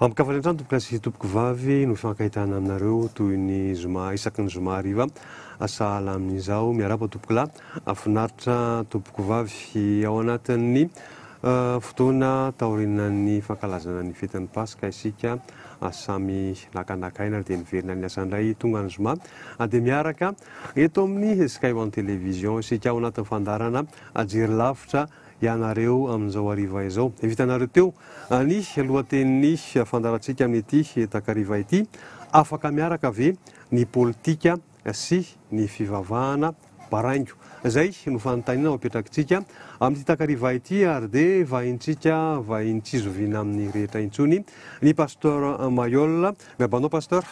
Amikafalentrano tompoko sy tompoko vavy no fankahitana aminareo toy ny zoma isaky ny zoma hariva sahala amin'izao miaraba tompoko lahy afinaritra tompoko vavy ao anatin'ny fotoana taorinan'ny fankalazana ny fetin'ny Pasika isika samy nakanakaina dia niverina ny asandray tonga ny zoma dia miaraka eto amin'ny Sky One Television isika ao anatin'ny fandarana jery lavitra ianareo amin'izao hariva izao. Vitanareo teo ny lohatenin'ny fandarantsika amin'ity takariva ity afaka miaraka ve ny politika sy ny fivavahana baraingo. Zay no fanontaniana mapetrakitsika amin'ity takariva ity ary dia vahintsika vahintsizovina amin'ny rehetra intsony ny pasteur Mayol. Miabanao pasteur?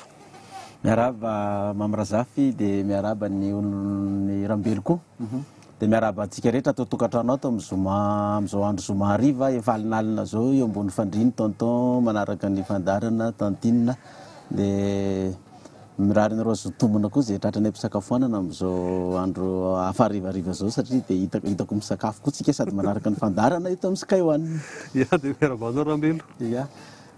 Miaraba Mamrazafy dia miaraba ny olony Rambeloko. Dia miaraba antsika rehetra atao tokantranao atao amin'izao andro zoma hariva efa alinalina zao eo ambony fandriny tonton manaraka ny fandarana tantinina dia mirarina reo zotombona koa izay tratranay mpisakafoanana amin'izao andro hafa harivariva zao satria dia hitako misakafo koa tsika sady manaraka ny fandarana eto amin'ny Sky One. Ia dia miarabanao Rambelo. Ia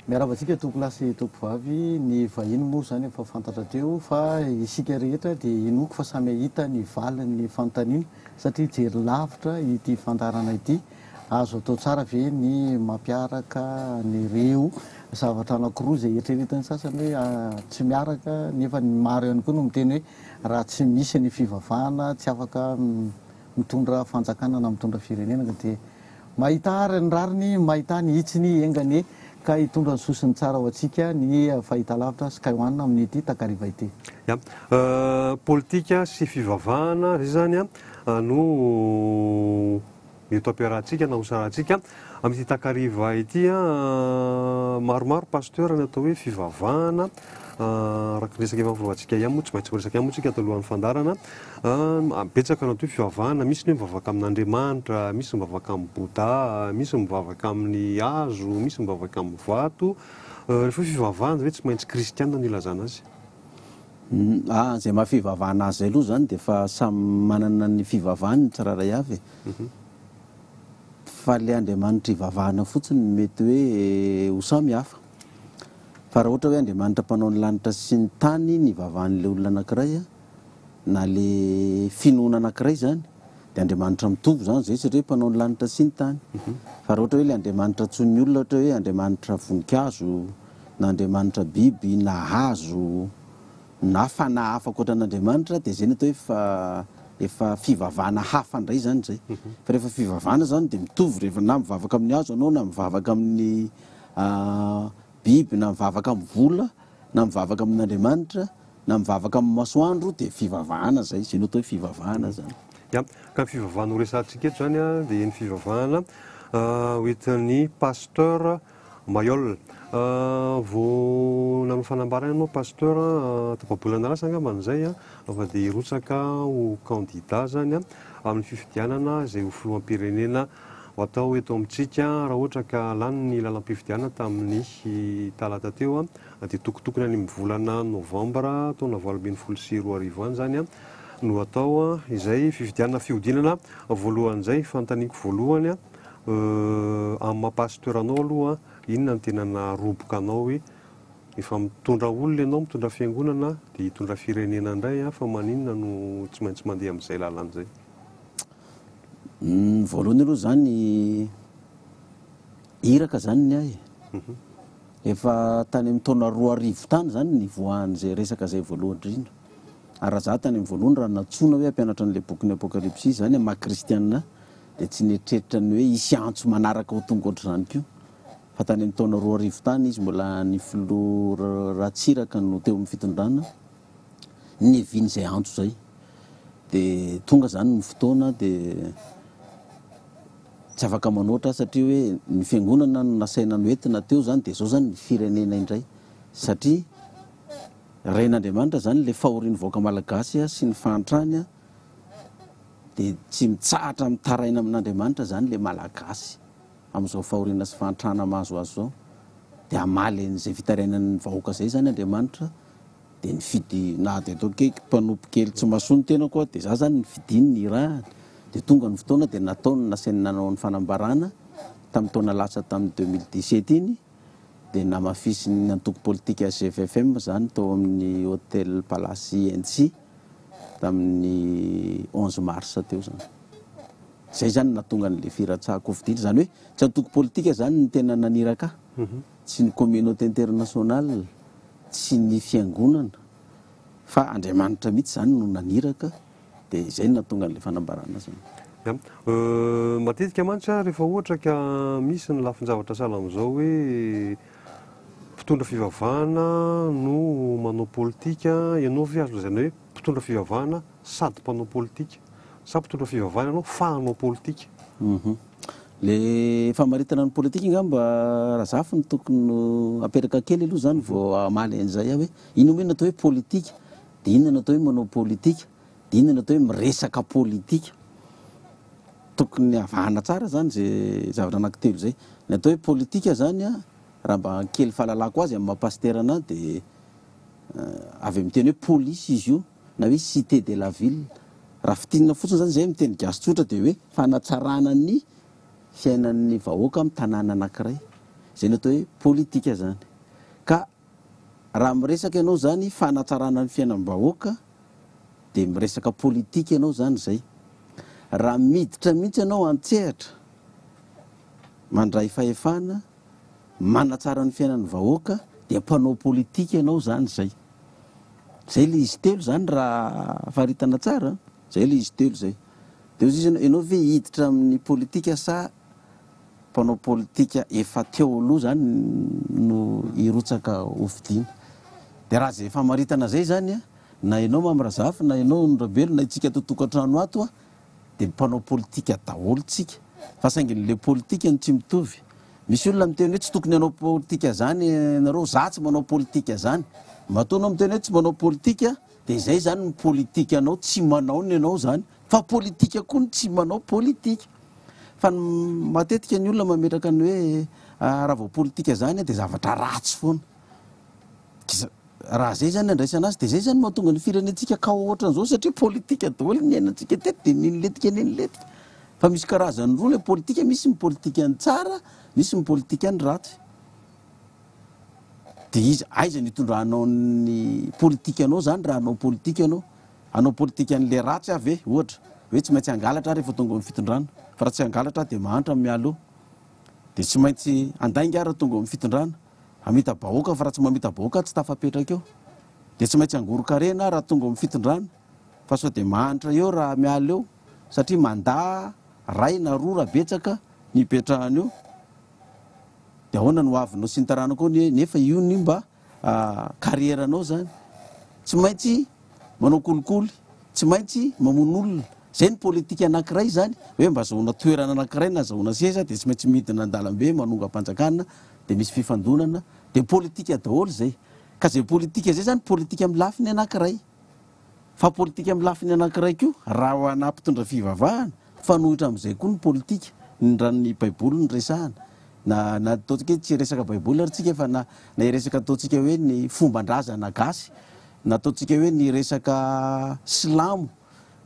miaraba antsika tompo lahy sy tompo vavy ny vahiny moa zany efa fantatra teo fa isika rehetra dia inoko fa samy ahita ny valin'ny fanontaniana satria jery lavitra ity fandarana ity azo atao tsara ve ny mampiaraka nyreo zavatra anankiroa izay eritreretany sasany hoe tsy miaraka nefa ny maro ihany koa no miteny hoe raha tsy misy ny fivavahana tsy afaka mitondra fanjakana na mitondra firenena dia mahita ary ny rariny mahita ny hitsiny engany ka hitondra ny sosiny tsara ho antsika ny fahita lavitra Sky One amin'ity takariva ity. Politika sy fivavahana zay zany no mety ampiarahantsika na hosarahantsika amin'ity takariva ity maromaro pasteur ny atao hoe fivavahana raky resaka efa volovatsika ihany moa tsy maintsy miresaka ihany moa tsika talohan'ny fandarana betsaka natao hoe fivavahana misy ny mivavaka amin'Andriamanitra, misy mivavaka amin'ny Bouddha, misy mivavaka amin'ny hazo, misy mivavaka amin'ny vato. Rehefa fivavahana hoe tsy maintsy kristianina no ilazana azy. Zay mahafivavahana azy zay aloha zany dia efa samy manana ny fivavahany tsiraray avy fa le Andriamanitra ivavahana fotsiny mety hoe ho samy hafa. Fa raha ohatra hoe Andriamanitra mpanao ny lanitra sy ny tany ny vavahan'ilay olona anankiray na le finoana anankiray zany dia Andriamanitra mitovy zany zay satria mpanao ny lanitra sy ny tany. Fa raha ohatra hoe le Andriamanitra tsony olona ohatra hoe Andriamanitra voninkazo na Andriamanitra biby na hazo na fanahy hafa ankoatran'Andriamanitra dia zay ny atao hoe efa fivavahana hafa indray zany zay. Fa rehefa fivavahana zany dia mitovy rehefa na mivavaka amin'ny hazo anao na mivavaka amin'ny biby na mivavaka amin'ny vola na mivavaka amin'Andriamanitra na mivavaka amin'ny masoandro dia fivavahana zay no atao hoe fivavahana zany. Ka ny fivavahana ho resantsika eto zany dia ny fivavahana hoentin'ny pasteur Mayol. Vao nanao fanambarana ianao pasteur tapabolana lasa angamban'izay fa dia hirotsaka ho candidat zany amin'ny fifidianana izay ho filoham-pirenena ho atao eto amintsika raha ohatra ka lany ny lalam-pifidianana tamin'ny talata teo dia tokotokony any amin'ny volana novambra taona 2024 any zany no atao izay fifidianana fihodinana voalohan'izay fanontaniako voalohany amin'ny mahapasteur anao aloha inona ny tena naroboka anao hoe efa mitondra olona ianao mitondra fiangonana dia hitondra firenena indray fa maninona no tsy maintsy mandeha amin'izay lalan'izay? Voalohany aloha zany iraka zany ny ahy efa tany amin'ny taona 2000 tany zany nivoahan'izay resaka zay voalohany indrindra ary raha za tany amin'ny voalohany raha natsoina hoe hampianatra an'ilay boky ny apokalypsy zany maha kristianina dia tsy nieritreritra ny hoe hisy antso manaraka ho tonga ohatr'izany koa. Fa tany amin'ny taona 2000 tany izy mbola ny filoha Ratsiraka no teo amin'ny fitondrana ny evian'izay antso zay dia tonga zany ny fotoana dia tsy afaka manoatra satria hoe ny fiangonana no nasaina noentina teo zany dia zao zany ny firenena indray satria ren'Andriamanitra zany le fahorian'ny vahoaka malagasy sy ny fahantrany dia tsy mitsahatra mitaraina amin'Andriamanitra zany le malagasy amin'izao fahoriana sy fahantrana mahazo azy zao dia hamaly an'izay fitarainan'ny vahoaka zay zany Andriamanitra dia nifidy na dia atao keky mpanompo kely tsy mahasoa ny tena koa dia za zany nifidiny ny raha dia tonga ny fotoana dia nataony nasainy nanao ny fanambarana tamin'ny taona lasa tamin'ny 2017 iny dia namafisy ny antoko politika GFFM zany tao amin'ny hôtel Palace INC tamin'ny 11 mars teo zany. Zay zany natonga an'le firatsahako vidiny zany hoe tsy antoko politika zany ny tena naniraka tsy ny communauté internationale tsy ny fiangonana fa Andriamanitra mihitsy zany no naniraka dia zay natonga an'le fanambarana zany. Matetika mantsy rehefa ohatra ka misy ny lafin-javatra sahala amin'izao hoe mpitondra fivavahana no manao politika, ianao ve azo lazaina hoe mpitondra fivavahana sady mpanao politika sa mpitondra fivavahana ianao fa hanao politika? Le famaritana ny politika ngamba raha zafy ny tokony aperaka kely aloha zany vao amaly an'izay hoe ino moa natao hoe politika, dia inona natao hoe manao politika, dia inona natao hoe miresaka politika. Tokony avahana tsara zany zay zavatra anankitelo zay. Ny atao hoe politika zany raha mba kely fahalalako azy amin'ny mahapastera anahy dia avy amin'ny teny hoe police izy io na hoe cité de la ville. Raha fitinina fotsiny zany zay miteny gasy tsotra dia hoe fanatsarana ny fiainan'ny vahoaka amin'ny tanàna anankiray. Zay natao hoe politika zany. Ka raha miresaka ianao zany fanatsarana ny fiainan'ny vahoaka dia miresaka politika ianao zany zay. Raha miditra mihitsy ianao antsehatra mandray fahefana manatsara ny fiainan'ny vahoaka dia mpanao politika ianao zany zay. Zay le izy telo zany raha faritana tsara. Zay le izy telo zay. Dia izy ianao ve hiditra amin'ny politika sa mpanao politika efa teo aloha zany no hirotsaka hovidiny. Dia raha zay famaritana zay zany na ianao Mamrazafy na ianao Nirabelo na itsika totokantrano ato dia mpanao politika daholo tsika. Fa saingin'le politika no tsy mitovy. Misy olona miteny hoe tsy tokony hanao politika zany nareo, za tsy manao politika zany. Matoanao miteny hoe tsy manao politika dia izay zany ny politika anao tsy manao ny ianao zany, fa politika koa ny tsy manao politika. Fa matetika ny olona mametraka ny hoe raha vao politika zany dia zavatra ratsy foana. Raha zay zany andraisana azy dia zay zany mahatonga ny firenentsika ka ohatran'izao satria politika daholo ny iainantsika teto dia ninyletika ninyletika. Fa misy karazany roa le politika, misy ny politika ny tsara, misy ny politika ny ratsy. Dia izy aiza ny hitondranao ny politika anao zany raha hanao politika anao. Hanao politika an'le ratsy avy ohatra hoe tsy maintsy hangalatra rehefa tonga amin'ny fitondrana, fa raha tsy hangalatra dia mahantra mialo. Dia tsy maintsy andainga raha tonga amin'ny fitondrana, hamita bahoaka fa raha tsy mamita bahoaka tsy tafapetraka eo. Dia tsy maintsy angoro-karena raha tonga amin'ny fitondrana, fa sao dia mahantra eo raha mialo eo satria mandà ray na roa raha betsaka ny ipetrahany eo. Dia ahoana no avinao sy ny taranako nefa io ny mba karieranao zany. Tsy maintsy manao kolikoly, tsy maintsy mamono olona. Zay ny politika anankiray zany hoe mba azahoana toerana anankiray na azahoana seza dia tsy maintsy midina an-dalambe manonga-panjakana dia misy fifandonana dia politika daholo zay. Ka zay politika zay zany politika amin'ny lafiny anankiray. Fa politika amin'ny lafiny anankiray koa raha ho ana mpitondra fivavahana fanohitra amin'izay koa ny politika ny ran'ny baiboly ny resahana. Na ataontsika hoe tsy resaka baiboly ary tsika fa na resaka ataontsika hoe ny fomban-drazana gasy, na ataontsika hoe ny resaka silamo,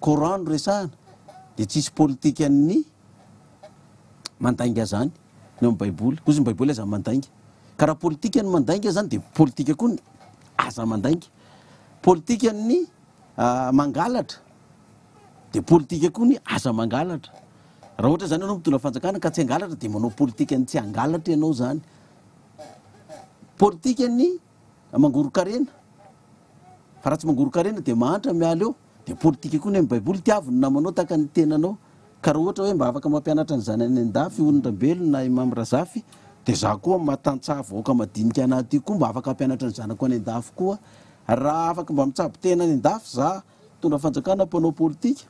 Coran no resahana, dia tsisy politika ny mandainga zany ny amin'ny baiboly. Kozy ny baiboly aza mandainga. Ka raha politika ny mandainga zany dia politika koa ny aza mandainga. Politika ny mangalatra dia politika koa ny aza mangalatra. Raha ohatra zany ianao mitondra fanjakana ka tsy hangalatra dia manao politika ny tsy hangalatra ianao zany. Politika ny mangoro-karena, fa raha tsy mangoro-karena dia mahantra mialo eo. Dia politika koa ny amin'ny baiboly tiaviny namanao taka ny tenanao. Ka raha ohatra hoe mba afaka mampianatra ny zanany an-dafy Olon-Nirabelo na Mamrazafy dia za koa matantsaha vahoaka madinika anahy ty koa mba afaka hampianatra ny zanako any an-dafy koa. Raha afaka mba mitsabo tena any an-dafy za mitondra fanjakana mpanao politika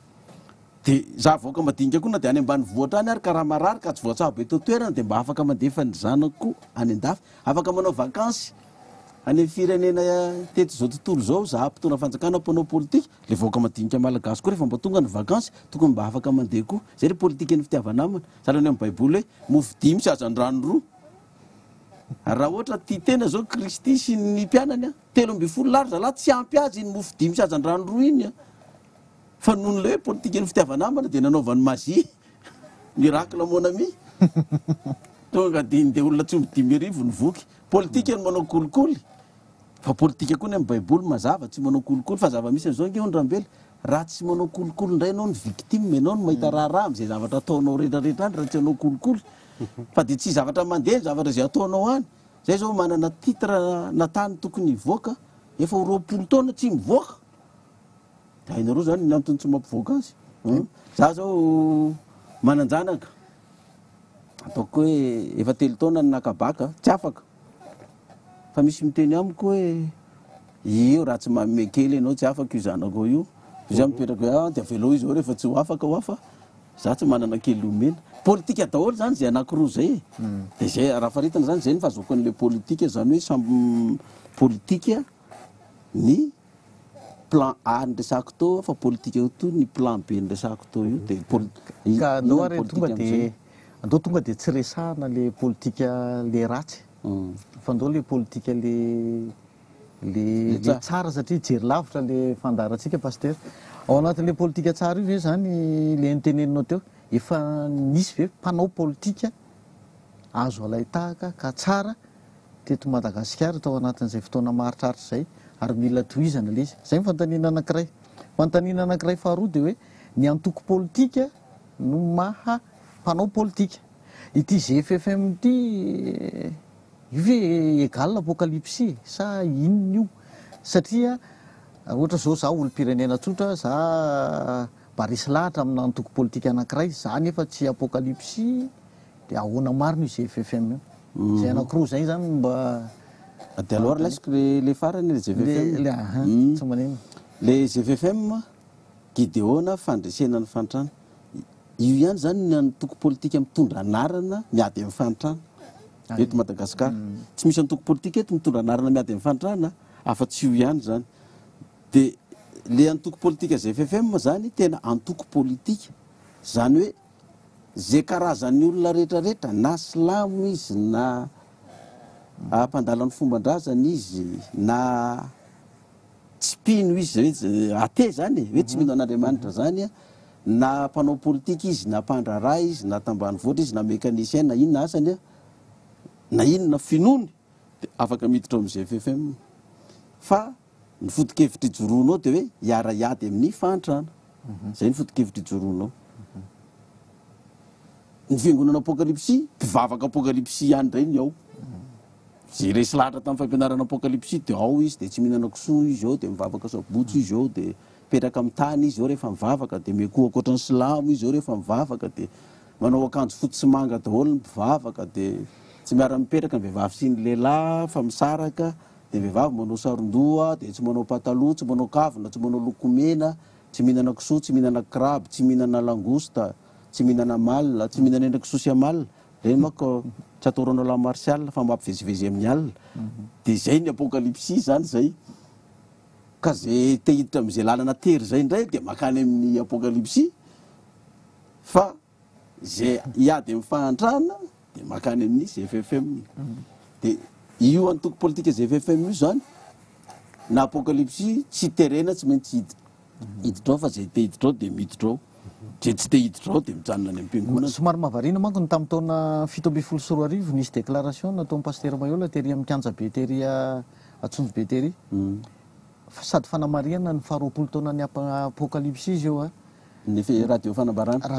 dia za vahoaka madinika koa na dia any ambany vohatra any ary ka raha marary ka tsy voatsabo eto toerana dia mba afaka mandefa ny zanako any an-dafy, afaka manao vakansy any amin'ny firenena teto zao tontolo zao za mpitondra fanjakana mpanao politika. Le vahoaka madinika malagasy koa rehefa mba tonga ny vakansy tokony mba afaka mandeha koa. Zay le politika ny fitiavanamana. Sahalan'ny amin'ny baiboly hoe mofo dimy sy hazan-drano roa. Raha ohatra tia tena zao Kristy sy ny mpianany 13 larja lahy tsy ampy azy iny mofo dimy sy hazan-drano roa iny. Fa noho n'ilay hoe politika ny fitiavanamana dia nanaovany mazie miracle mon ami. Tonga dia olona tsy omby 10,000 ny voky. politika no manao kolikoly fa politika koa ny amin'ny baiboly mazava tsy manao kolikoly fa zava-misy an'izao nge ondrambely raha tsy manao kolikoly indray anao ny victime anao no mahita raharaha am'izay zavatra ataonao rehetrarehetra any raha tsy anao kolikoly fa de tsy zavatra mandeha ny zavatra zay ataonao any zay zao manana titre natany tokony hivoaka efa ho 20 taona tsy mivoaka de hainareo zany ny antony tsy mampivoaka azy za zao mananjanaka ataoko hoe efa 3 taona ny nakabaka tsy afaka fa misy miteny amiko hoe io raha tsy maome kely ianao tsy afaka io zanako io za mipetraka hoe de avelo izy ao rehefa tsy ho afaka ho afa za tsy manana kely omena politika daholo zany zay anankiroa zay de zay raha faritana zany zay ny fahazoako an'le politika zany hoe samby politika ny plan A nresako tao fa politika io to ny plan B nresako tao io de ka andao ary andao tonga de tsy resahana le politika le ratsy fa andao le politika le tsara satria jery lavitra le fandaratsika paster ao anatin'le politika tsara io ve zany le niteneninao teo efa nisy ve mpanao politika azo alaitahaka ka tsara teto Madagasikara tao anatin'izay fotoana maharitraritra zay ary mila tohizana le izy zay nyfantanina anankiray fantanina anankiray faharoa de hoe ny antoko politika no maha mpanao politika ity GFFM ty io ve égal apocalypse sa inona io satria ohatra zao za olo-pirenena tsotra za barisy lahatra amina antoko politika anankiray za nefa tsy apocalypse de ahoana marina io GFFM io zay anankiroa zay zany mba de alors laisiko le farany le GFFM tsy maneno le GFFM Gideona fandresena ny fantrana io ihany zany ny antoko politika mitondra anarana miady amin'ny fantrana eto Madagasikara tsy misy antoko politika eto mitondra anarana miady amin'ny fantrana afa-tsy io ihany zany de le antoko politika GFFM zany tena antoko politika zany hoe zay karazany olona rehetrarehetra na silamo izy na ampandalan'ny fombandrazana izy na tsy pino izy ate zany hoe tsy mino an'Andriamanitra zany na mpanao politika izy na mpandraraha izy na tambany voatra izy na mécanicien na inona asany na inona finony de afaka miditra ao amin'ny GFFM fa ny foto-kevitra ijoroanao de hoe hiara-hiady amin'ny fantrana zay ny foto-kevitra ijoroanao ny fiangonana apocalypse mpivavaka apocalypse ihany ndray ny ao zay resy lahatra tamin'ny fampianarana apocalypse de ao izy de tsy mihinana kisoa izy ao de mivavaka sabotsy izy ao de petraka amin'ny tany izy ao rehefa mivavaka de mekoa akoatra ny silamo izy ao rehefa mivavaka de manao akanjo fotsy sy manga daholo ny mpivavaka de tsy miara-mipetraka ny vehivavy sy ny lehilahy fa misaraka de vehivavy manao saron-doha de tsy manao pataloha tsy manao kavina tsy manao lokomena tsy mihinana kisoa tsy mihinana crabe tsy mihinana langosta tsy mihinana mal tsy mihinana endraky social reny mako tsy ataoranao la martial fa mampivezivezy amin'ny alina de zay ny apocalypse zany zay ka zay te hiditra am'izay lalana tery zay indray de makany amin'ny apocalypse fa zay hiady amin'ny fahantrana de makany amin'ny GFFM de io antoko politika GFFM io zany na apocalypse tsy terena tsy maintsy hiditra ao fa zay te hiditra ao de miditra ao zay tsy te hiditra ao de mijanona any am-piangonana somary mahavariana manko ny tamin'ny taona 7 nisy déclaration nataon'ny paster Mayola tery amin'ny Kianja be tery Atsonjo be tery sady fanamariana ny 20 taona ny apocalypse izy eo ny radio fanambarana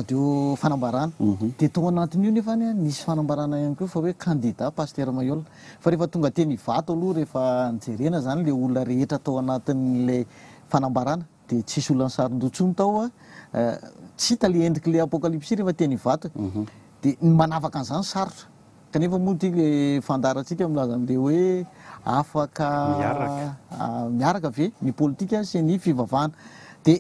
de tao anatin'io nefa nisy fanambarana ihany koa fa hoe candidat paster Mayola fa rehefa tonga teny vato aloha rehefa nijerena zany le olona rehetra tao anatin'le fanambarana de tsisy olona saron-dotsony tao tsy hita le endriky le apocalypse rehefa teny vato de manavaka an'izany sarotra kanefa moa ty le fandaratsika milaza am'le hoe afaka miaraka ve ny politika sy ny fivavahana de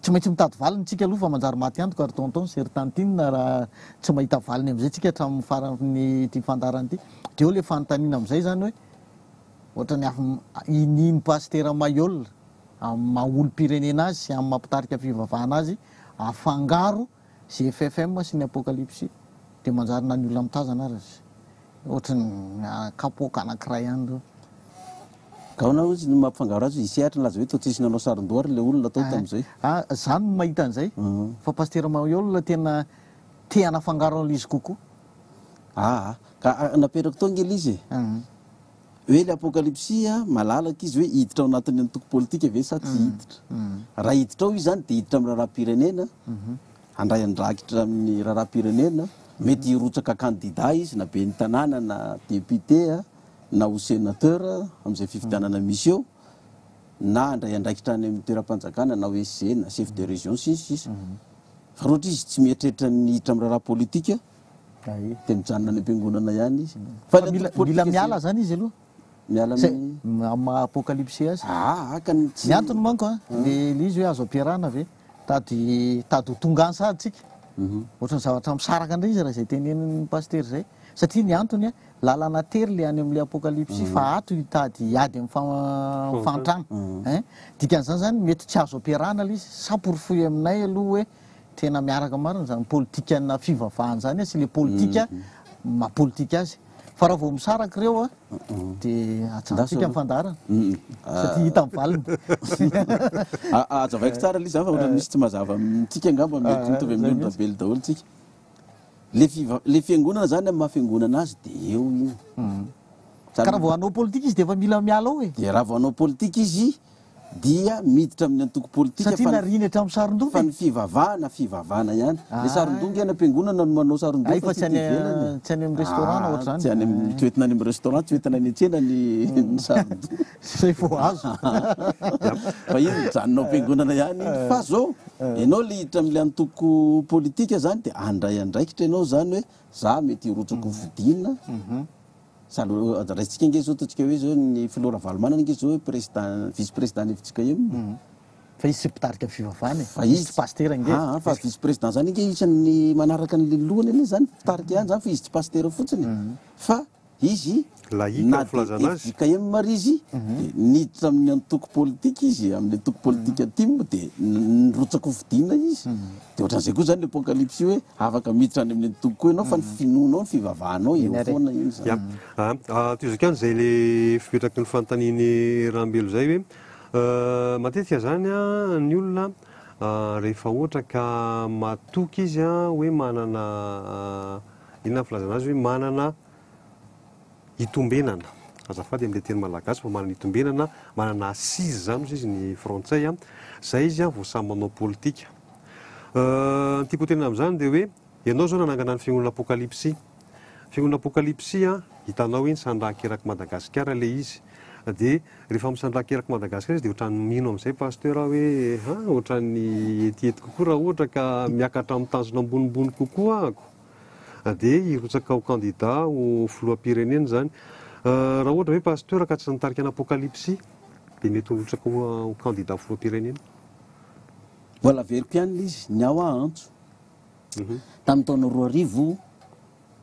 tsy maintsy mitady valiny tsika aloha fa manjary maty antoka ary tonton sertantine raha tsy mahita valiny am'izay tsika hatramin'ny farany ty fandarany ty de eo le fanontaniana am'izay zany hoe ohatrany ininy paster Mayola amin'ny maha-olo-pirenena azy sy amin'ny mampitarika fivavahana azy afangaro GFFM sy ny apocalypse de manjary na ny olona mitazana azy ohatrany kapoka anankiray any reo kaona ozy ny mampifangaro azy isehatra laza hoe to tsisy nanao saron-doha ary le olona atao tam'izay zany no mahita an'izay fa paster Mayola tena te hanafangaro an'izy kokoa ka naperako to angely izy hoe le apokalypsia malalaka izy hoe hiditra ao anatin'ny antoko politika ve sa tsy hiditra raha hiditra ao izy zany de hiditra amin'ny raharaha-pirenena handray andrakitra amin'ny raharaha-pirenena mety hirotsaka candidat izy na be ny tanàna na député na ho sénateur am'izay fifidianana misy eo na andray andraikitra any amin'ny toeram-panjakana na hoe SG na chef de région sisy fa roatra izy tsy mieritreritra ny hiditra amin'ny raharaha politika de mijanona any am-piangonana ihany izy fa mila miala zany izy aloha miala amin'ny apokalypse azy ny antony manko le izy hoe azo ampiarahana ve tady ho tonga any sady tsika ohatrany zavatra misaraka indray izy raha zay tenenin'ny paster zay satria ny antony lalana tery le any amin'le apokalypsy fa ato hitady hiady amin'ny fantrano dikan'izany zany mety tsy azo ampiarahana le izy saporofoy aminay aloha hoe tena miaraka marina zany politika na fivavahana zany sy le politika mapolitika azy fa raha vao misaraka ireo de atsatsika mifandarana satria hita mivaliny azavaiko tsara le zany fa ohatra misy tsy mazava amintsika angamba mety mitovy amin'ny olondrabely daholo tsika le fiangonana zany amin'ny mahafiangonana azy de eo iny ka raha vao hanao politika izy de efa mila miala ao de raha vao hanao politika izy dia miditra amin'ny antoko politika satria nariny hatramin'ny sarondonga fa ny fivavahana ihany le sarondonga any am-piangonana no manao sarondonga fa tsy any amin'ny restaurant ohatra zany tsy any toetina any amin'ny restaurant toetina any an-tsena ny sarondonga zay vao azo fa iny mijanonao am-piangonana ihany fa zao ianao le hiditra amin'le antoko politika zany de andray andraikitra ianao zany hoe za mety hirotsako vidina raisitsika nge zao ataontsika hoe zao ny filora valomanana nge zao hoe président vice président nevitsika eo fa izy tsy mpitarika fivavahana fa izy paster nge fa vice président zany nge isan'ny manaraka n'le lohany ane zany fitarika ihany zany fa izy tsy paster fotsiny fa izy naika emy marizy niditra amin'ny antoko politika izy amin'ny antoko politika timo de nirotsako vidina izy de ohatran'izay koa zany le apokalypsy hoe afaka miditra any amin'ny antoko koa ianao fa ny finonao ny fivavahanao eo foana iny zany tozaka any zay le fipetraky ny fantaniny rahambelo zay hoe matetika zany ny olona rehefa ohatra ka matoky izy hoe manana inona filazana azy hoe manana hitombenana azafady am'le teny malagasy fa manana hitombenana manana assise zany ozy izy ny frantsay zay izy vao samy manao politika tiako tena am'izany de hoe ianao zao nanangana ny fiangonana apokalypsy fiangonana apokalypsy hitanao iny sandrahakeraky madagasikara le izy de rehefa misandrahakeraky madagasikara izy de ohatrany mino am'izay pasteur hoe ohatrany etiety kokoa raha ohatra ka miakatra amin'ny tanjona ambonimbony kokoa ako de hirotsaka ho candidat ho filoham-pirenena zany raha ohatra hoe pasteur ka tsy nitarika ny apokalypsy de mety hirotsaka ho candidat filoham-pirenena vola veriko ihany izy ny ao antso tamin'ny taona 2000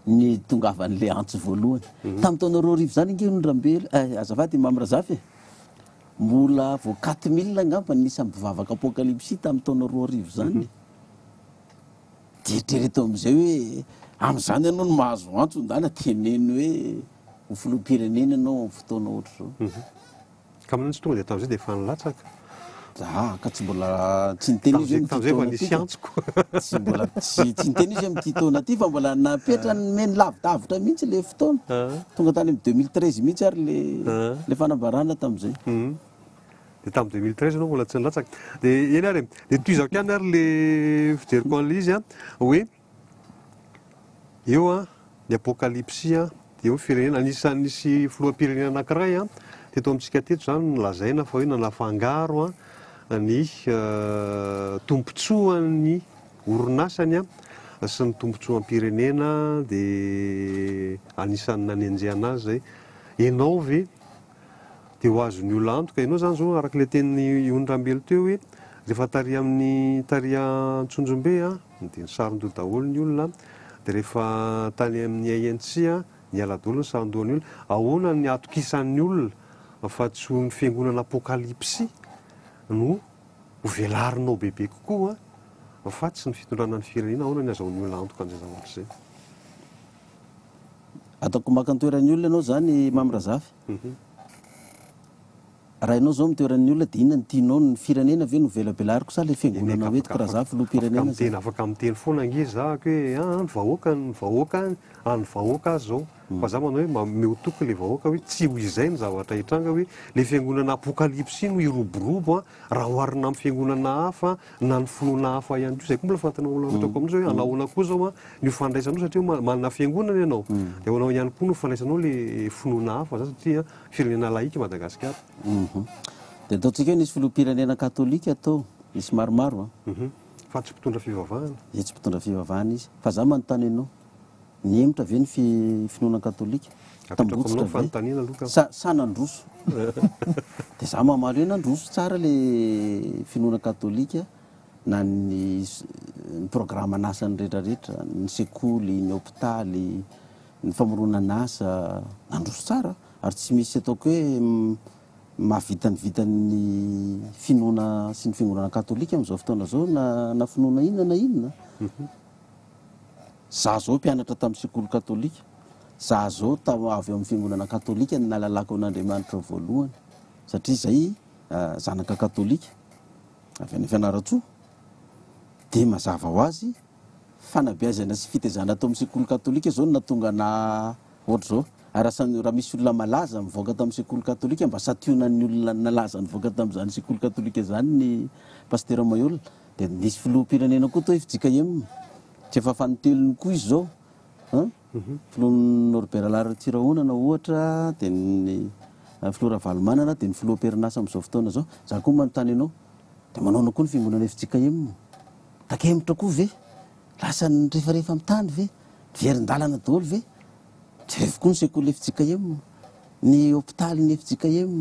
ny tongavan'le antso voalohany tamin'ny taona 2000 zany nge nondrambelo azafady mamrazafy mbola vo 4000 angamba nisy ambivavaka apokalypsy tamin'ny taona 2000 zany de eritrereto am'izay hoe am'izany ianao no mahazo antso ndana teneny hoe ho filoham-pirenena ianao amin'ny fotoana ohatra zao ka manitsy tonga de tam'izay de efa nilatsaka ka tsy mbola tsy niteny izy tam'izay fa nisy antsoko tsy mbola tsy niteny izy amin'ity taona ty fa mbola napetra meny lavidavitra mihitsy le fotoana tonga tany amin'ny 2013 mihitsy ary le fanambarana tam'izay de tamin'ny 2013 anao mbola tsy nilatsaka de eny ary de toizako ihany ary le fijeriko an'le izy hoe eo ny apokalypsy de eo firenena anisan'nisy filoham-pirenena anankiray teto amintsika teto zany nolazaina fa hoe nanafangaro ny tompontsoan'ny orinasany sy ny tompontsoam-pirenena de anisan'ny nanenjehana azy zay ianao ve de ho azony olona antoka ianao zany zao araka le tenin'ny ondrambelo teo hoe rehefa taria amin'ny taria Antsonjombe de ny sarondoha daholo ny olona de rehefa tany amin'ny ANC ny aladolo ny sarondohan'ny olona ahoana ny atokisan'ny olona fa tsy ho ny fiangonana apokalypsy no ho velarinao bebe kokoa fa tsy ny fitondrana ny firenena ahoana ny azahoan'ny olona antoka an'izay zavatra zay ataoko makantoeran'ny olona ianao zany mamrazafy raha ianao zao mitoeran'ny olona dia inona ny tianao ny firenena ve no velabelariko sa le fiangonana hoetiko raha za filoha-pirenena afaka miteny foana angizy zahako hoe ny vahoaka ny vahoaka azy zao fa za manao hoe meotoky le vahoaka hoe tsy ho izay ny zavatra hitranga hoe le fiangonana apokalipsy no iroborobo raha oharina amin'ny fiangonana hafa na ny finoana hafa ihany koa zay koa mbola fantanao amizao hoe anahoana koa zao ny fandraisanao satria manana fiangonana ianao dia anao ihany koa no fandraisanao le finoana hafa za satria firenena laika Madagasikara. Dia ataontsika hoe nisy filoha-pirenena katolika atao misy maromaro fa tsy mpitondra fivavahana tsy mpitondra fivavahana izy fa za manontany ianao niemotra ve ny finoana katolika sa nandroso dia za mamaly hoe nandroso tsara le finoana katolika na ny programa n'asany rehetrarehetra ny sekoly ny hôpitaly ny famoronana asa nandroso tsara ary tsy misy ataoko hoe mahavitany finoana sy ny fiangonana katolika amin'izao fotoana zao na finoana inona na inona. Za zao mpianatra tamin'ny sekoly katolika, za zao avy amin'ny fiangonana katolika ny nalalako an'Andriamanitra voalohany satria zay zanaka katolika avy any Fianaratsoa dia mazava ho azy fanabeazana sy fitezana atao amin'ny sekoly katolika zao natonga na ohatra zao raha misy olona malaza mivoaka tamin'ny sekoly katolika mba sationan'ny olona nalaza nivoaka tamin'izany sekoly katolika zany ny pasteur Mayol dia nisy filoha-pirenena koa tao FJKM tsy efa fanotelony koa izy zao filohan'ny Norbert Larotsiraonana ohatra dia ny Flora Valomanana dia ny filoha-perinasa amin'izao fotoana zao za koa manontany ianao dia manao koa ny fiangonana FJKM takemotra koa ve lasa ny rehefarehefa amin'ny tany ve verin-dalana daholo ve jerevy koa ny sekoly FJKM ny hôpitaly ny FJKM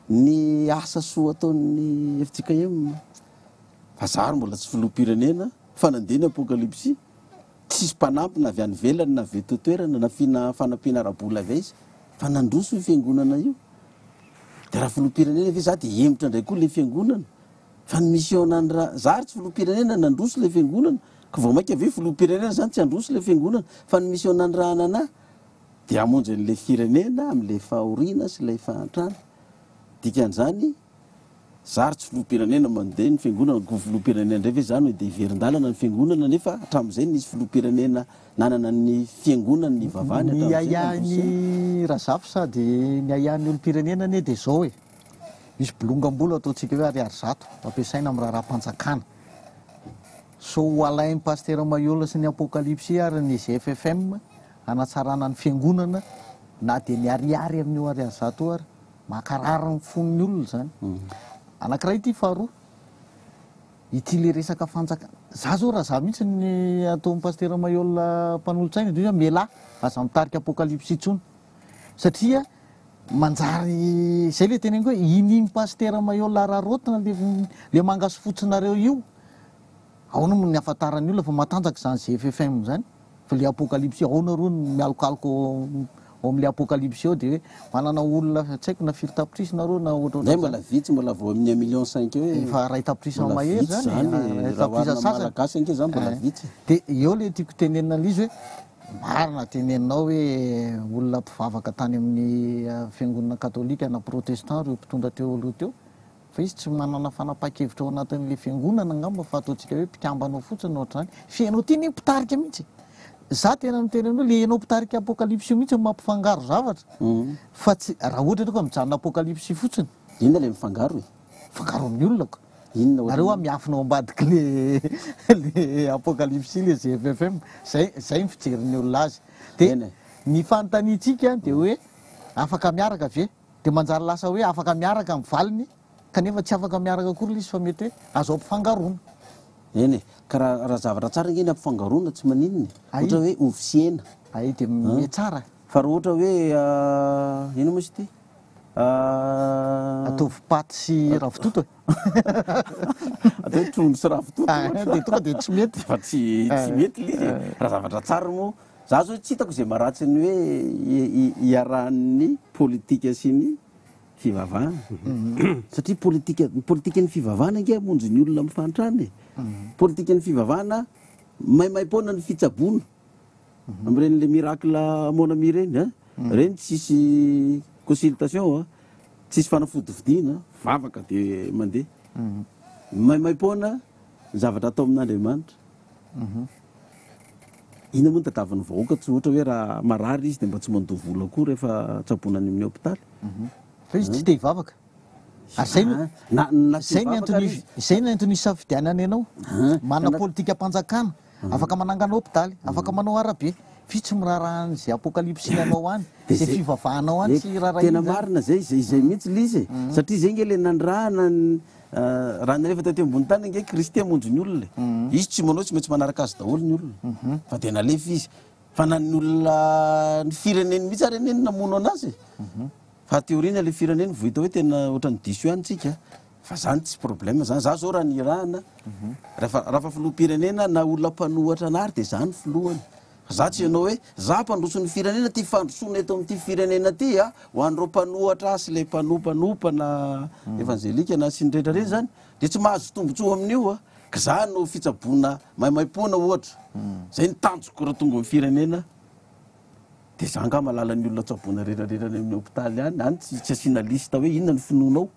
ny asa soa ataon'ny FJKM fa zary mbola tsy filoha-pirenena fa nandeha ny apokalipsy tsisy mpanampy na avy any velany na avy eto toerana na fanampiana rabola avy izy fa nandroso io fiangonana io dia raha filoha-pirenena ve za dia emotra indray koa le fiangonana fa ny mission zary tsy filoha-pirenena nandroso le fiangonana ka vao maika ave filoha-pirenena zany tsy androso le fiangonana fa ny mission nandrahana ana dia hamonjy n'le firenena amin'le fahoriana sy ilay fahantrana dikan'izany zary tsy filoha-pirenena mandeha ny fiangonana ko filoha-pirenena indray ve zany hoe dia verin-dalana ny fiangonana nefa hatramin'izay nisy filoha-pirenena nanana ny fiangonana ny vavahany ny aiany razafo sady ny aian'ny olo-pirenena anie dia zao hoe misy bolongam-bolo ataontsika hoe ariary zato ampiasaina amin'ny raharam-panjakana so alain'ny pasteur Mayol sy ny apokalipsy ary ny GFFM anatsarana ny fiangonana na dia ny ariary amin'io ariary zato ary makarary ny fon'ny olona zany anankiray ity faharoa ity le resaka fanjakana za zao raha za mihitsy ny ataon'ny pasteur Mayol mpanolotsaina dia mela aza mitarika apokalipsy intsony satria manjary zay le teneniko hoe ininy pasteur Mayol rarotina le mangaso fotsinareo io aona ny afantarany olona fa matanjaka zany GFFM zany fa le apokalipsy aona ro mialokaloka ao amin'le apokalipsy ao dia hoe manana olona tsy haiko na firy tapitrisy nareo na ohatrany mbola vitsy mbola vao amin'ny 1,5 million eo fa ray tapitrisy mahery zany malagasy anke zany mbola vitsy dia eo le tiako tenenina an'izy hoe marina teneninao hoe olona mpivavaka tany amin'ny fiangonana katolika na protestant reo mpitondra teo aloha teo fa izy tsy manana fanapa-kevitra ao anatin'le fiangonana ngamba fa ataontsika hoe mpikambanao fotsiny ohatra zany fianao ty ny mpitarika mihitsy za tena mitenenao le ianao mpitarika apokalipsy io mihitsy mampifangaro zavatra fa tsy raha ohatra hoe mijanona apokalipsy fotsiny inona le mifangaro e fangaro amin'ny olona ko inona nareo miafinao ambadiky le apokalipsy le GFFM zay ny fijerin'ny olona azy dia ny fanontaniantsika dia hoe afaka miaraka ve dia manjary lasa hoe afaka miaraka amin'ny valiny kanefa tsy afaka miaraka kory izy fa mety hoe azo ampifangarona eny e ka raha zavatra tsara ngeny ampifangarona tsy maninony ohatra hoe ofisiena ay dia metsara fa raha ohatra hoe ino moa izy ity ataovy paty sy ravitoto atao hoe trondro sy ravitoto dia tonga dia tsy mety fa tsy mety lizy raha zavatra tsara moa za zao tsy hitako izay maratsy ny hoe iarahan'ny politika sy ny fivavahana satria politika ny fivavahana nge amonjy ny olona mifantrany politika ny fivavahana maimaimpona ny fitsaboana amin'ireny le miracle mon ami reny reny tsisy consultation tsisy fanafodividiana vavaka dia mandeha maimaipoana zavatra atao amin'Andriamanitra ina moa tadavan'ny vahoaka tsy ohatra hoe raha marary izy dia mba tsy mandoa vola koa rehefa tsabonany amin'ny hôpitaly fa izy tsy te hivavaka zay ny antony isafidianana ianao mana politika mpanjakana afaka manangana hôpitaly afaka manao arabe fi tsy miraharaha zay apokalipsy anao any zay fivavahanao any sy tena marina zay mihitsy le izy satria zay nge le nandrahana raha narefa tateo ambony tany nge kristy amonjy ny olona izy tsy manao tsy maintsy manaraka azy daholo ny olona fa tena lefa izy fa na ny olona ny fireneny mihitsy ary eneny namono anazy fa teoriana le fireneny vohita hoe tena ohatrany diso ihanytsika fa zany tsy problème zany za zao raha nirahana raha filoham-pirenena na olona mpanohatra anary dia zany filohany za tsy ianao hoe za mpandroso ny firenena ty fandrosona eto amin'ity firenena ty a ho an'ireo mpanohatra sy le mpanompanompa na evanjelika na sy ny rehetrareny zany dia tsy mahazo tombotsoa amin'io a ka za no fitsaboana maimaipoana ohatra zay ny tanjoko raha tonga amin'ny firenena dia za nga malala ny olona tsaboana rehetrarehetrany amin'ny hôpitaly any any tsy asiana lista hoe inona ny finoanao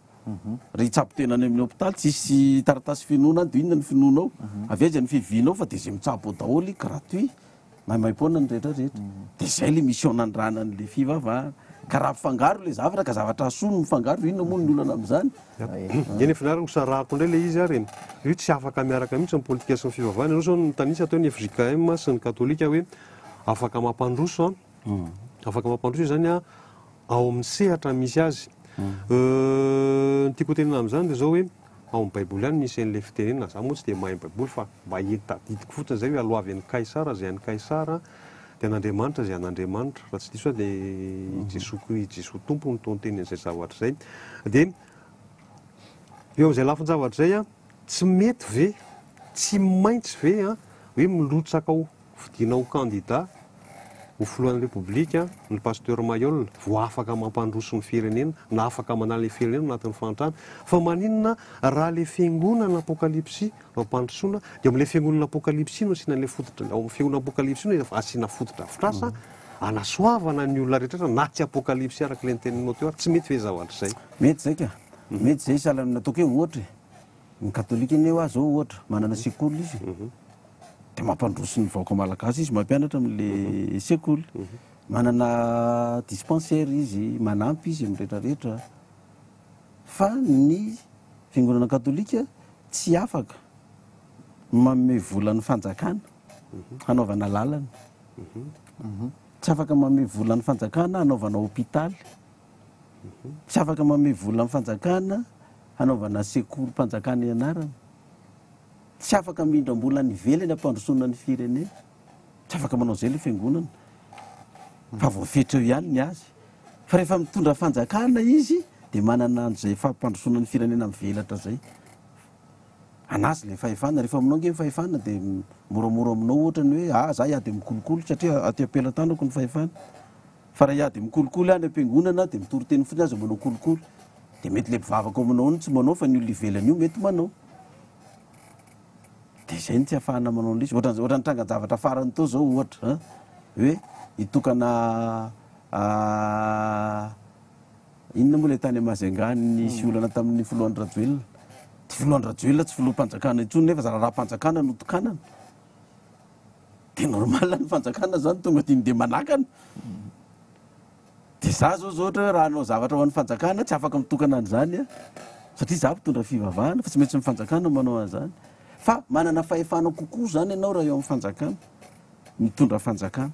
ry tsabo-tenany amin'ny hôpitaly tsisy taratasy finoana any dia inona ny finoanao aveja ny fivinao fa dia zay mitsabo ao daholo gratuit maimaipoana ny rehetrarehetra dia zay le mission nandrana n'le fivavahana ka raha mifangaro le zavatra ka zavatra asono mifangaro inona moa ny olana amin'izany eny efinariny sarahako indray le izy ary io tsy afaka miaraka mihitsy ny politika sy ny fivavahana ianao zao nytanisy atao ny FJKM sy ny katolika hoe afaka mampandroso afaka mampandroso zany a ao amin'ny sehatra misy azy ny tiako tenena amin'izany dia zao hoe ao amin'ny baiboly any misy an'le fitenenana za moa tsy dia mahay baiboly fa mba tadidiko fotsiny zay hoe aloavy an'ny kaisara zay an'ny kaisara dia an'Andriamanitra zay an'Andriamanitra raha tsy diso a dia Jesoa tompony toa nytenin'izay zavatra zay dia eo amin'izay lafiny zavatra zay a tsy mety ve tsy maintsy ve a hoe milotsaka ao vidinao candidat ho filohan'ny repoblika ny pasteur Mayol vo afaka mampandroso ny firenena na afaka manala le firenena anatin'ny fantrana fa maninona raha le fiangonana apokalipsy no ampandrosoana dia amin'le fiangonana apokalipsy no asiana le fototra ao amin'ny fiangonana apokalipsy no efa asiana fototra fitrasa anasoavana ny olona rehetratra na tsy apokalipsy araka le niteninao teo ary tsy mety ve zavatra zay mety zay ka mety zay sahala nataoko hoe ohatra ny katolika iny eo azy zao ohatra manana sekoly izy dia mampandroso ny vahoaka malagasy izy mampianatra amin'le sekoly manana dispensaire izy manampy izy amin'ny rehetrarehetra fa ny fiangonana katolika tsy afaka manome volan'ny fanjakana hanaovana lalana tsy afaka manome volan'ny fanjakana hanaovana hôpitaly tsy afaka manome volan'ny fanjakana hanaovana sekoly mpanjakana ianarana tsy afaka mindram-bola ny velany ampandrosoana ny firenena tsy afaka manao zay le fiangonana fa voafetra eo ihany ny azy fa rehefa mitondra fanjakana izy dia manana an'izay fampandrosoana ny firenena mivelatra zay anazy le fahefana rehefa aminao nge fahefana dia moramora aminao ohatra ny hoe za iady mikolokolo satria aty ampelantanako ny fahefana fa raha iady mikolokolo any ampiangonana dia mitory-teny fotsiny azy manao kolokolo dia mety le mpivavaka aminao ny tsy manao fa ny olona ivelany io mety manao dia zay ny tsy ahafahana manao n'izy ohatra ny trangan-javatra farany tao zao ohatra hoe hitokana inona moa le tany amazengany sy olana tamin'ny filohan'ny rajoelina ty filohan'ny rajoelina tsy filoha-mpanjakana intsony nefa zara raha-mpanjakana no tokanana dia normal ny fanjakana zany tonga diny dia manakana dia za zao zao ohatra hoe raha anao zavatra ho an'ny fanjakana tsy afaka mitokana an'izany a satria za mpitondra fivavahana fa tsy maintsy mifanjakana manao an'izany fa manana fahefanao kokoa zany ianao raha eo amin'ny fanjakana mitondra fanjakana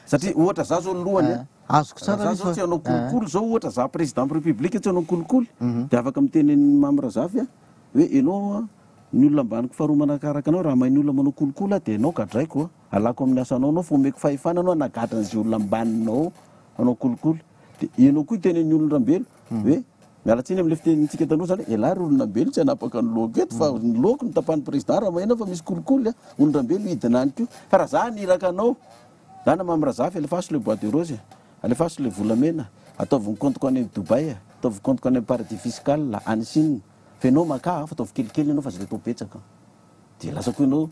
satria ohatra za zao lohany azoko tsara zao tsy anao kolokolo zao ohatra za président république tsy anao kolokolo dia afaka miteneny mamrazafy a hoe ianao ny olona ambaniko faharoa manakaraka anao raha mahay ny olona manao kolokolo dia ianao gadraiko alako amin'ny asanao anao fa omeko fahefana anao anagadra an'izay olona ambaninao anao kolokolo dia ianao koa iteneny olonambelo hoe mialatsiny amin'le fitenitsika tanoa zany elary olonambelo tsy anapaka ny loko eto fa ny loko ny tapahan'ny président raha mahena fa misy kolokolo olonambelo hidina any ko fa raha za niraka anao zany mamrazafy alefaso le bois de rose alefaso le volamena ataovy ny compte any amin'ny Dubai ataovy compte any amin'ny paradis fiscal any Chine fa ianao maka fa ataovy kelikely ianao fa zay le tao betsaka dia lasako ianao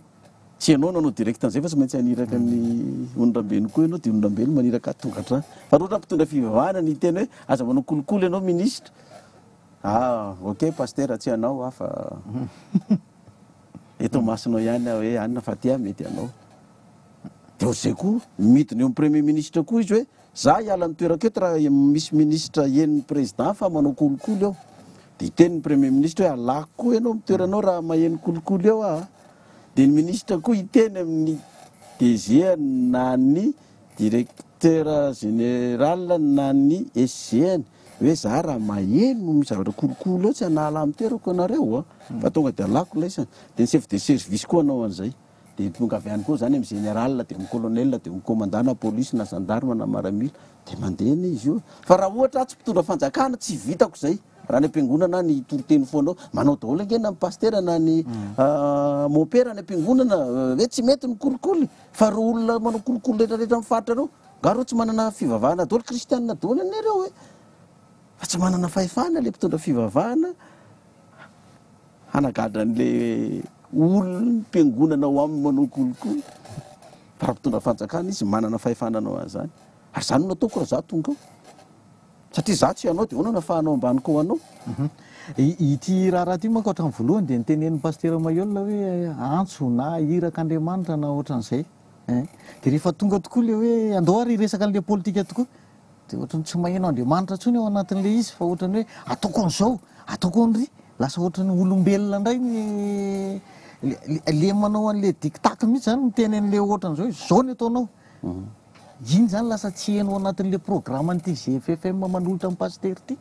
tsy ianao nanao direct an'izay fa tsy maintsy aniraka ny olondrambeny koa ianao dia olondrambelo maniraka tongatrany fa roatra mpitondra fivavahana ny teny hoe aza manao kolokolo ianao ministre ok paster tsy anao afa eto masinao ihany hoe anina fa tia mety anao de ohatr'izay koa midiny eo amin'ny premier ministre koa izy hoe za hiala nytoeraketo raha misy ministre eniny président fa manao kolokolo eo de iteniny premier ministre hoe alako koa ianao mitoeranao raha maheno kolokolo eo a de ny ministre koa iteny amin'ny DG na ny directeur général na ny SGN hoe za raha maheno misy zavatra kolokolo eo tsy anala mitoerako anareo fa tonga de alako lay de ny chef de service koa anao an'izay de tonga avy any koa zany amin'ny général de amin'ny colonel de amin'ny commandant na police na gendarme na maramila de mandehana izy io fa raha ohatra tsy mpitondra fanjakana tsy vitako zay raha ny ampiangonana ny toroteny foanao manao daholo angena ny paster na ny mopera ny ampiangonana hoe tsy mety ny kolokolo fa ro olona manao kolokolo rehetrarehetra mifaritra reo ngareo tsy manana fivavahana daholo kristianina daholo anareo hoe fa tsy manana fahefana le mpitondra fivavahana hanagadra an'le olona mpiangonana ao aminy manao kolokolo fa raha mpitondra fanjakana izy manana fahefananao an'izany ary zany no nataoko raha za tonga ao satria za tsy anao de hoana nafahanao ambany ko anao ity raharaha ty manko ohatrany voalohany de nitenen'ny paster Mahiolina hoe antso na iraka Andriamanitra na ohatran'izay de rehefa tonga tokoa le hoe andao ary resaka an'le politika tokoa de ohatrany tsy maheno Andriamanitra tsony ao anatin'le izy fa ohatrany hoe ataoko an'izao ataoko an'ry lasa ohatrany olombelona indray le manao an'le dictate mihitsy zany miteny an'le ohatran'izao zao ny ataonao iny zany lasa tsy heno anatin'le programme an'ity GFFM manolotra amin'ny paster ty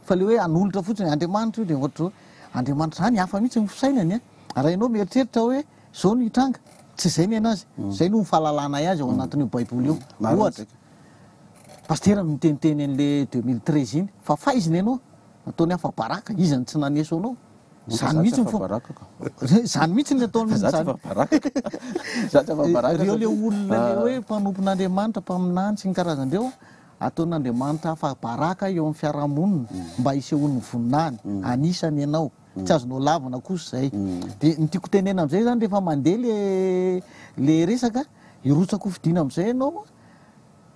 fa le hoe anolotra fotsiny Andriamanitra io de ohatra Andriamanitra zany hafa mihitsy ny fisainany raha ianao mieritreritra hoe zao no hitranga tsy zay ny anazy zay no fahalalana azy ao anatin'io baiboly io ohatra paster miteniteny an'le 2013 iny fa faiziny ianao ataony hafa baraka izy ny tsy naneso anao zany mihitsy zany mihitsy ny ataonyreo le olona le hoe mpanompon'Andriamanitra mpaminany sy ny karazandreo ataon'Andriamanitra hafa baraka eo amin'ny fiarahamonina mba hisehoan'ny voninany anisany ianao tsy azonao lavana kosa zay de nytiako tenena am'izay zany rehefa mandeha le resaka irotsako fidiana am'izay ianao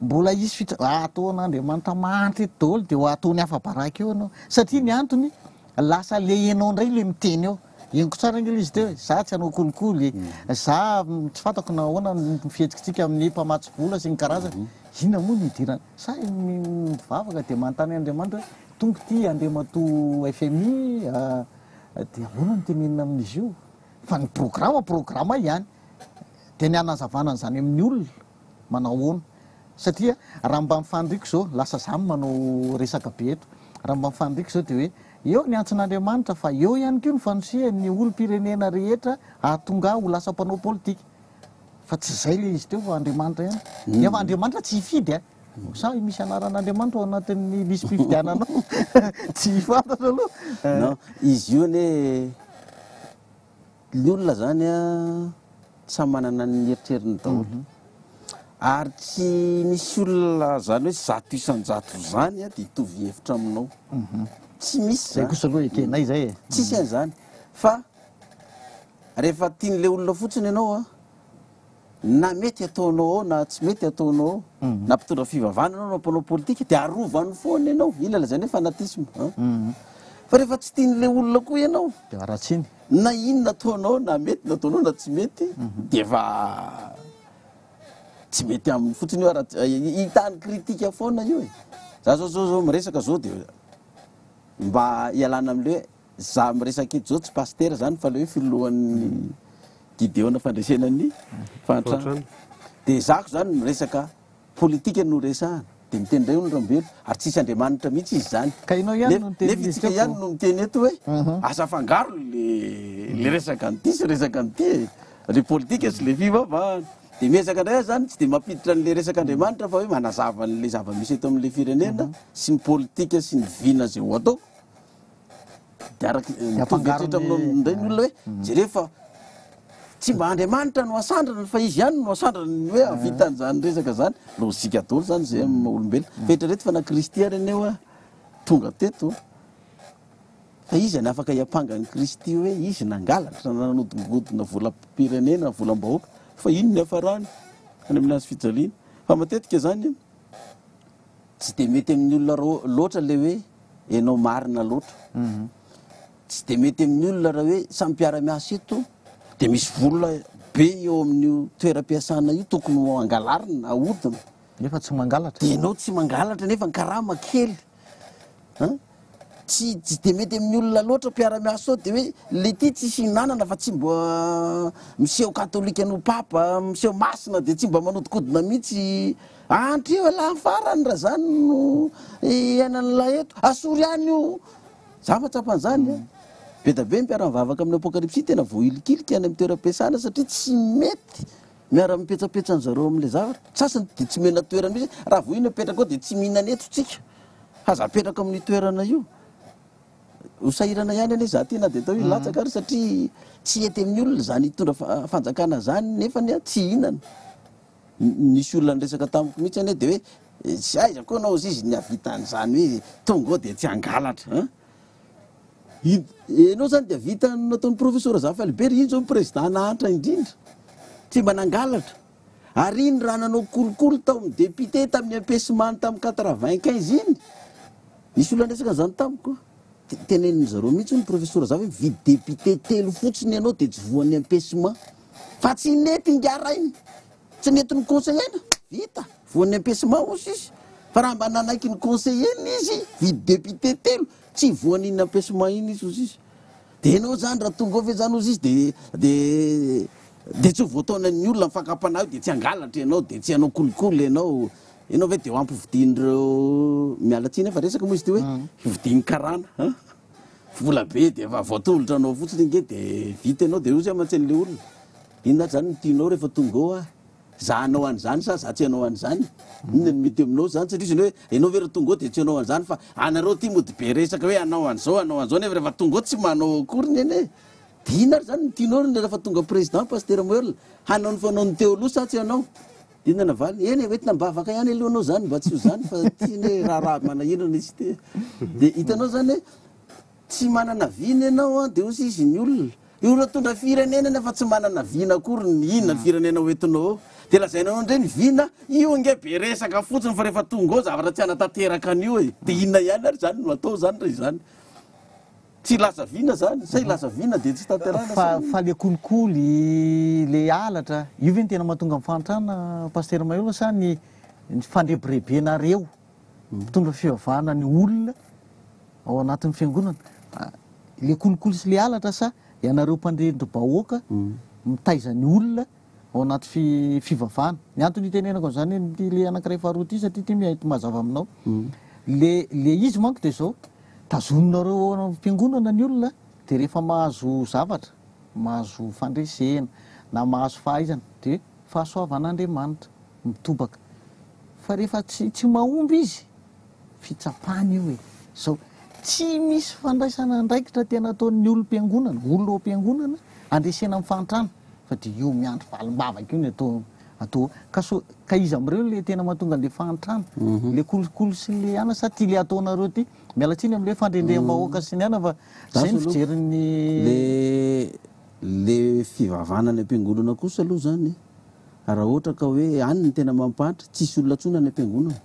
mbola isy ataon'Andriamanitra mahantry eto daholo de ataony hafa baraka eo anao satria ny antony lasa le ianao indray le miteny eo eniko tsara ngely izy teo hoe za tsy hanao kolikoly za tsy fantako na ahoana mifihetsitsika amin'ny mpamatsy vola sy ny karazany ina moa ny idirana sa mivavaka de manontany Andriamanitra hoe tonga ty Andriamato FMI de ahoana ny tenenina amin'izy io fa ny programma ihany de ny anazavanana zany amin'ny olona manao ahoana satria raha mba mifandriko zao lasa zany manao resaka be eto raha mba mifandriko zao de hoe eo ny antson'Andriamanitra fa eo ihany keo ny fanosea ny olo-pirenena rehetra ahatonga ho lasa mpanao politika fa tsy zay le izy teo fa Andriamanitra ihany nefa Andriamanitra tsy hifidy sa misy anaran'Andriamanitra ao anatin'ny lisy mpifidiananao tsy fantatra aloha non izy io ne ny olona zany samy manana ny eritreriny daholo ary tsy misy olona zany hoe zato isan-jato zany de hitovy hevitra aminao tsy misy zay kosa aloha ekenay zay tsisy an'izany fa rehefa tian'le olona fotsiny ianao na mety ataonao ao na tsy mety ataonao ao na mpitondra fivavahana anao na mpanao politika de arovany foana ianao ila lazany hoe fanatisme fa rehefa tsy tian'le olona koa ianao de aratsiny na inona ataonao na mety na ataonao na tsy mety de efa tsy mety aminy fotsiny io hitany kritika foana io za zao miresaka zao de mba hialana am'le hoe za miresaka eto zao tsy paster zany fa le hoe filohan'ny Gideona fandresenany fantrano de zako zany miresaka politika no resahana de miteny ndray olorambelo ary tsisy Andriamanitra mihitsy izy zany ka inao ihany no miteny nefitsika ihany no miteny eto hoe asa fangaro le resaka an'ity sy resaka an'ity le politika sy le fivavahana de miezaka indray zany tsy de mampiditra n'le resaka Andriamanitra fa hoe manazava n'le zava-misy eto amin'le firenena sy ny politika sy ny vina zay ho ataoko de araky mitovetrehtra aminao indray ny olona hoe jerefa tsy mba Andriamanitra no asandrana fa izy ihany no asandrana hoe avitan'zany resaka zany lozika daholo zany zay amin'ny olombelona fa etrareto fa na Kristy ary aneo tonga teto fa izy ny afaka hiampangany Kristy hoe izy nangalatra nanodingodina volam-pirenena volam-bahoaka fa ino ny hafarany any amin'ny azy fijaliana fa matetika zany tsy de mety amin'ny olona loatra le hoe ianao marina loatra tsy de mety amin'ny olona raha hoe samy mpiara-miasa eto de misy vola be eo amin'io toeram-piasana io tokony angalarina ahodina nefa tsy mangalatra de ianao tsy mangalatra nefa ny karama kely tsy de mety amin'ny olona loatra mpiara-miasa sao de hoe le ty tsy sinanana fa tsy mba miseho katolika no papa miseho masina de tsy mba manodikodina mihitsy antry eo laha farany raha zany no ainan'lay eto asory any io zavatsapan'zany be da be mpiara-mivavaka amin'ny apokalypsy tena voilikiliky any amin'ny toeram-piasana satria tsy mety miara-mipetsapetsa ny zareo amin'le zavatra sasany de tsy mena toerana misy raha voiny apetraka ao de tsy mihinana eto tsika aza apetraka amin'ny toerana io hosahirana ihany ane za tena de atao hoe latsaka ary satria tsy ety amin'ny olona zany hitondra fanjakana zany nefa ny tsy hinana nisy olona nyresaka tamiko mihitsy ane de hoe sy aiza koa anao izy ny avitan'zany hoe tonga ao de tsy angalatra enao zany de avita nataon'ny professeur Zafa Albert iny zao président nahantra indrindra tsy mba nangalatra ary iny raha nanao kolokolo tao amin'ny député tamin'ny ampesomany tamin'ny 95 iny nisy olona resaka zany tamiko teneniny zareo mihitsy ny professeur Zafa hoe vidy député telo fotsiny ianao de tsy voan'ny ampesement fa tsy nety ngara iny tsy nety ny conseiller vita voan'ny ampesement osy izy fa raha mba nanaiky ny conseiller izy vidy député telo tsy voan'iny ampesement iny izy ozy izy de enao zany raha tonga ao ve zany ozy izy de tsy voataona ny olona mifakampana io de tsy angalatra ianao de tsy anao kolokolo ianao ve de ho ampividin'reo mialatsiny fa resaka moa izy ty hoe hividiny karana vola be de efa voatolotra anao fotsiny nge de vita ianao de ozy aman-tsen'le olona inona zany nytianao rehefa tonga ao za anao an'zany sa za tsy anao an'zany inona ny mety aminao zany satria zany hoe ianao ve raha tonga ao de tsy anao an'zany fa anareo ty mody be resaka hoe anao an'zao nefa rehefa tonga ao tsy manao akoriny ane de ina ary zany nytianao ny rehefa tonga président pasteur Moel hanao ny fanao ny teo aloha sa tsy anao inona navaly eny hoentina mbavaka ihany alohanao zany mba tsy ho zany fa tiany raha manahirana izy te de hitanao zany hoe tsy manana vina ianao de ozy izy ny olona io olona tondra firenena nefa tsy manana vina akory ny inona ny firenena hoentinao ao de lazainao ndray ny vina io nge be resaka fotsiny fa rehefa tonga ao zavatra tsy anatanteraka an'io de inona ihany ary zany no atao zany raha izany tsy laza vina zany say laza vina de tsy tanterana fa le kolikoly le alatra io ve ny tena mahatonga mifantrana pasteur Maiola sa ny fandrebirebenareo mpitondra fivavahana ny olona ao anatin'ny fiangonana le kolikoly sy le alatra sa ianareo mpandrendro-bahoaka mitaiza ny olona ao anaty fivavahana ny antony itenenako an'izany le anankiray faharoa ty satria ty mety mazava aminao le izy manko de zao tazononareo ao am-piangonana ny olona de rehefa mahazo zavatra mahazo fandresena na mahazo fahaizana de fahasoavan'Andriamanitra mitobaka fa rehefa tsy mahomby izy fitsapany io zao tsy misy fandraisana ndraikitra tena ataon'ny olom-piangonana olona ao am-piangonana andresena mifantrana fa de io miandro valimbavaka io ny atao ka izy am'ireo le tena mahatonga le fantrana le kolokolo sy le ana sa ty le ataonareo ty mialatsiny am'le fandrendrem-bahoaka sy ny ana fa zay ny fijerin'ny le fivavahana ny ampiangonana kosa aloha zany raha ohatra ka hoe any ny tena mampahatra tsisy olona tsony any ampiangonana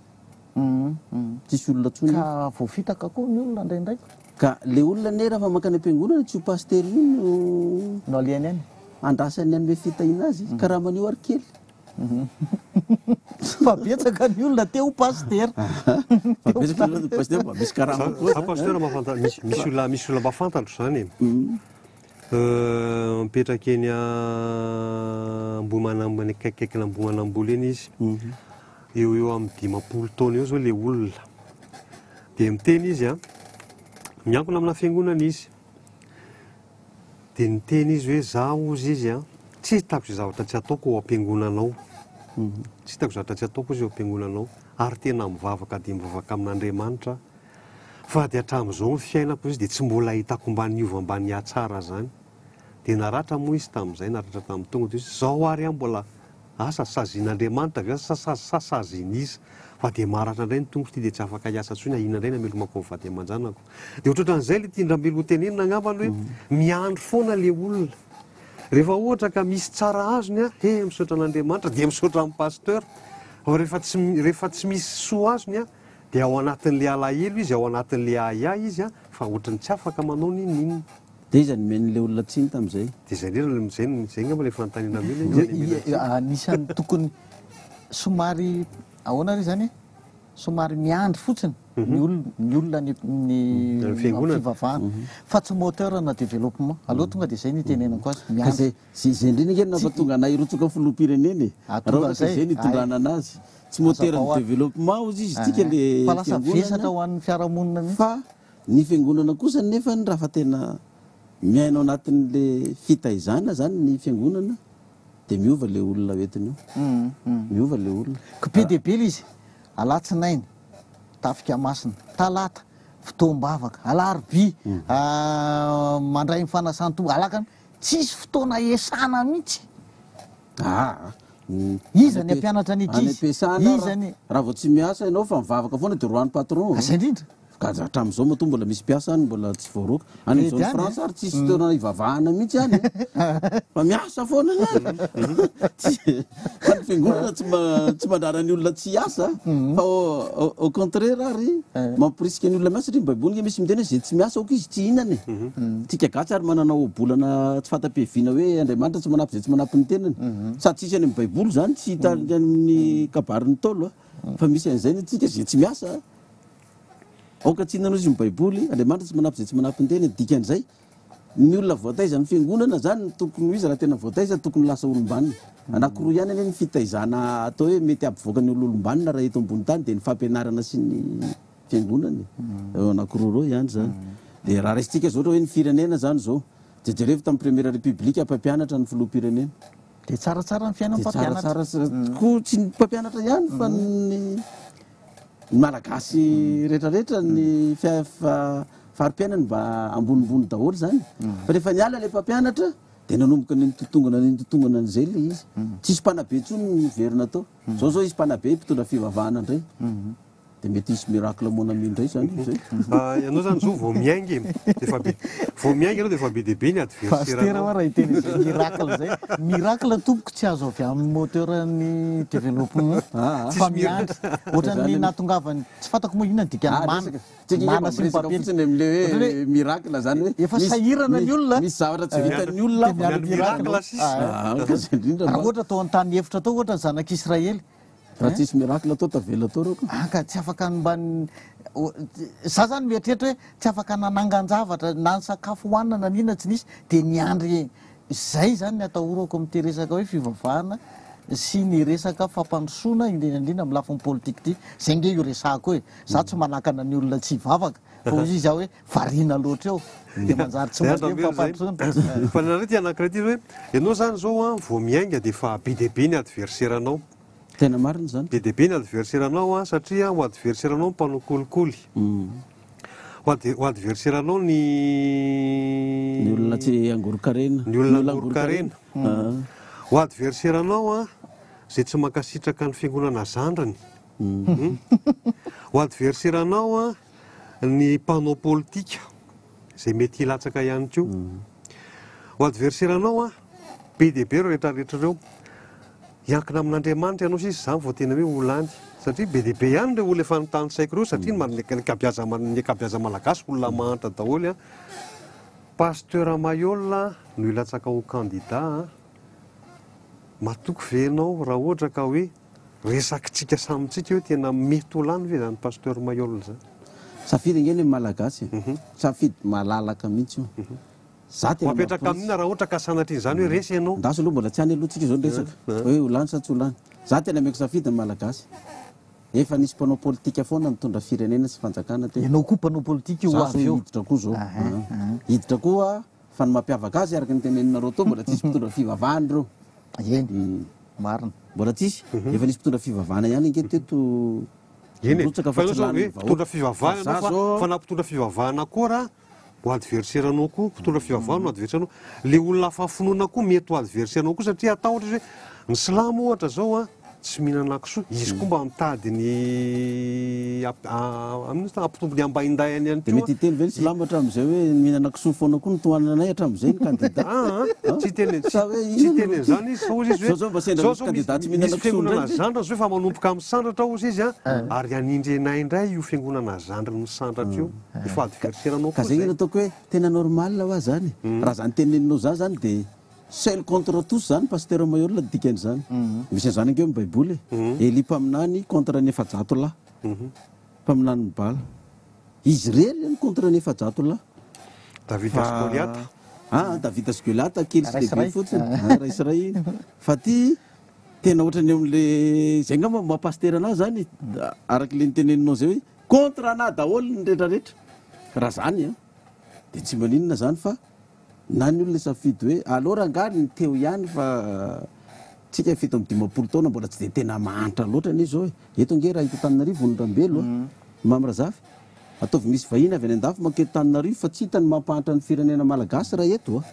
tsisy olona tsony ka voafitaka koa ny olona ndraindraiky ka le olona ne raha fa makany ampiangonana tsy ho paster io no aliany any andrasany any me fitahina azy karaha maneo ary kely fa betsaka ny olona teo paster misy karama koa pasteur misy olona mafantatro zany mipetraka eny ambony akaikina ambonanamboly eny izy eo amin'ny 50 taona eo zao le olona de miteny izy miankina amina fiangonana izy de niteny izy hoe za ozy izy tsy hitako zay zavatra tsy ataoko ao am-piangonanao tsy hitako zavatra tsy ataoko izy ao am-piangonanao ary tena mivavaka de mivavaka amin'Andriamanitra fa de hatramin'izao ny fiainako izy de tsy mbola hitako mba niova mba niatsara zany de naratra moa izy tamin'izay naratra tamin'ny tonga de izy zao ary mbola asa sazin'Andriamanitra ve sasaziniza fa de maratra indray ny tongotra ty de tsy afaka hiasa tsony ina indray namelomako vady aman-janako de ohatran'izay le tiandramelo tenenina angambany hoe miandro foana le olona rehefa ohatra ka misy tsara azony misaotra an'Andriamanitra de misaotra amin'ny pasteur rehefa tsy misy soa azony dia ao anatin'le alahelo izy ao anatin'le aya izy a fa ohatrany tsy afaka manao ninninona dia izy anomen'le olona tsiny tamin'izay dia zay zay ngamba le fanontaniana mena anisan'ny tokony somary ahoana ry zany somary miandry fotsiny ny olona ny fivavahana fa tsy moteur na développement aloha tonga dia zay nitenenako azy miandry zay indrindra ngeny nafa tonga na irotsoka filoha-pireneny raha zay nitondrana anazy tsy moteur ny développement ozy izy tsika le fa lasa vesatra ho an'ny fiarahamonina mihitsy fa ny fiangonana kosa nefa raha fa tena miainao anatin'le fitaizana zany ny fiangonana dia miova le olona oentiny io miova le olona ko be dia be le izy alatsinainy tafika masina talata fotoam-bavaka alarobia mandray mifanasanto alakany tsisy fotoana esana mihitsy izany ampianatra ny any izany raha vao tsy miasa ianao fa mivavaka foana dia roany patron zay indrindra ka hatramin'izao moa to mbola misy piasa any mbola tsy voaroka any am'izao ny France ary tsisy fotoana ivavahana mihitsy any fa miasa foana fa ny fiangonana tsy mandrara ny olona tsy asa fa au contraire ary mampirisika ny olona miasa satria ny baiboly misy miteny hoe zay tsy miasa oko izy tsy hinany tsika gatsy ary manana obolana tsy fatapeviana hoe andriamanitra tsy manampy zay tsy manampy ny tenany sady tsisy any amin'ny baiboly zany tsy hita amin'ny kabarin'ny tolo fa misy an'izay ny tsika zay tsy miasa aoka tsy hinanao izy ny baiboly andriamanitra tsy manampy zay tsy manampy ny teny dikan'izay ny olona voataiza ny fiangonana zany tokony izy raha tena voataiza tokony lasa olombanina anankiroa ihany ane ny fitaizana atao hoe mety ampivoaka ny olombanina raha eto ambony tany dia ny fampianarana sy ny fiangonany anankiroa ro ihany zany dia raha raisitsika zao ohatra hoe ny firenena zany zao jejerevo tamin'ny première république mpampianatra ny filoha-pirenena dia tsaratsara ny fiainana mpampianatra ko tsy ny mpampianatra ihany fa ny malagasy rehetrarehetra ny fari-piainany mba ambonimbony daholo zany fa rehefa niala le mpampianatra dia nanomboka ny nitotongana an'izay le izy tsisy mpanabe tsony miverina tao zao izy mpanabe mpitondra fivavahana indray dia mety isy miracle monami indray zany zay ianao zany zao vao miaingy vao miaingy anao dia efa be dia be ny adversaire raha iteny miracle zay miracle tompoko tsy azo avy amin'ny moteur ny développement fa miandry ohatrany natongavany tsy fantako moa inona dikany mana sy fotsiny am'le hoe miracle zany hoe efa sahirana ny olona misy zavatra tsy vitan'ny olona raha ohatra atao an-tany hevitra atao ohatra ny zanak'Israely raha tsisy miracle atao tavela atao roko ka tsy afaka mbany za zany mieritreritra hoe tsy afaka nanangan-javatra na ny sakafo hohanina na nina tsy nisy dia niandry zay zany ny atahorako amin'ity resaka hoe fivavahana sy ny resaka fampandrosoana indrindraindrindra amin'ny lafiny politika ty zay nge io resako hoe za tsy manakana ny olona tsy hivavaka fa izy za hoe variana loatra eo dia manjary tsy fampandrosoana fa nareo ty anankiray ty hoe ianao zany zao a vao miainga dia fa be dia be ny adversaire anao tena marina zany be dia be ny adversaire anao a satria ho adversaire anao mpanao kolikoly ho adversaire anao ny olona tsy angorokarena ny olona angorokarena ho adversaire anao a zay tsy mankasitraka ny fiangonana zandrany ho adversaire anao a ny mpanao politika zay mety hilatsaka ihany ko ho adversaire anao a be dia be reo rehetrarehetra reo hiankina amin'Andriamanitra ianao sisy zany vao tena hoe olany satria be dia be ihany reo olona efa notany saiko reo satria ny akabiaza malagasy olona mahantra daholo a pasteur Mayol no ilatsaka ho candidat matoko venao raha ohatra ka hoe resakitsika samitsika hoe tena mety olany ve zany pasteur Mayol zany safidy ngeny malagasy safidy malalaka mihitsy io mapetraka amin'ina raha ohatra ka sanatry zany hoe resy ianao ndaso aloha mbola tsy any alohantsika zao nresaka hoe olany sa tsy olany za tena meko safidy ny malagasy efa nisy mpanao politika foana mitondra firenena sy fanjakana te ianao koa mpanao politika io avy eo hiditra koa zao hiditra koa fa ny mampiavaka azy araka ny tenenareo to mbola tsisy mpitondra fivavahany reo eny marina mbola tsisy efa nisy mpitondra fivavahana ihany nge teto mpitondra fivavahana fa na mpitondra fivavahana koa raha ho adversaire anao koa mpitondra fivavahana no adversaire anao le olona fafinoana koa mety ho adversaire anao koa satria atao ohatra hoe ny silamo ohatra zao a tsy mihinana kisoa izy koa mba mitady ny ampitombony ambaindahany ihany de mety hiteny ve ny silambatra am'izay hoe mihinana kisoa foana koa notohananay hatram'izay ny candidat tsy teny zany izy fa ozy izy zao mba sendra misy candidat tsy mihinana kisoa fiangonana ndray zandratra hoe fa manomboka amin'ny sandratra ozy izy ary anindrenay indray io fiangonana zandra ny sandratra io efa adverseranao ka zegny iny ataoko hoe tena normal hoa zany raha zany teneninao zany zany de seul contre tous zany pasteur Mayol dikan'izany misy an'izany ankeo amin'ny baiboly Eli mpaminany contre ny efajato lahy mpaminany ny bala izy rery ny contre ny efajato lahy Davida sy Goliath Davida sy Goliath kely sy lehibe fotsiny raisy ray fa ty tena ohatrany amin'le zay nga mampasteur anazy zany araky le niteneninao zay hoe contre ana daholo ny rehetrarehetra raha zany de tsy maninona zany fa na ny olona safidy hoe alora angary ny teo ihany fa tsika fito amin'ny 50 taona mbola tsy de tena mahantra loatra ny izy hoe eto nge raha hita Tananarivo ny Rambelo Mamrazafy ataovy misy vahiny avy any andafy manketo Tananarivo fa tsy hitany mampahantra ny firenena malagasy raha eto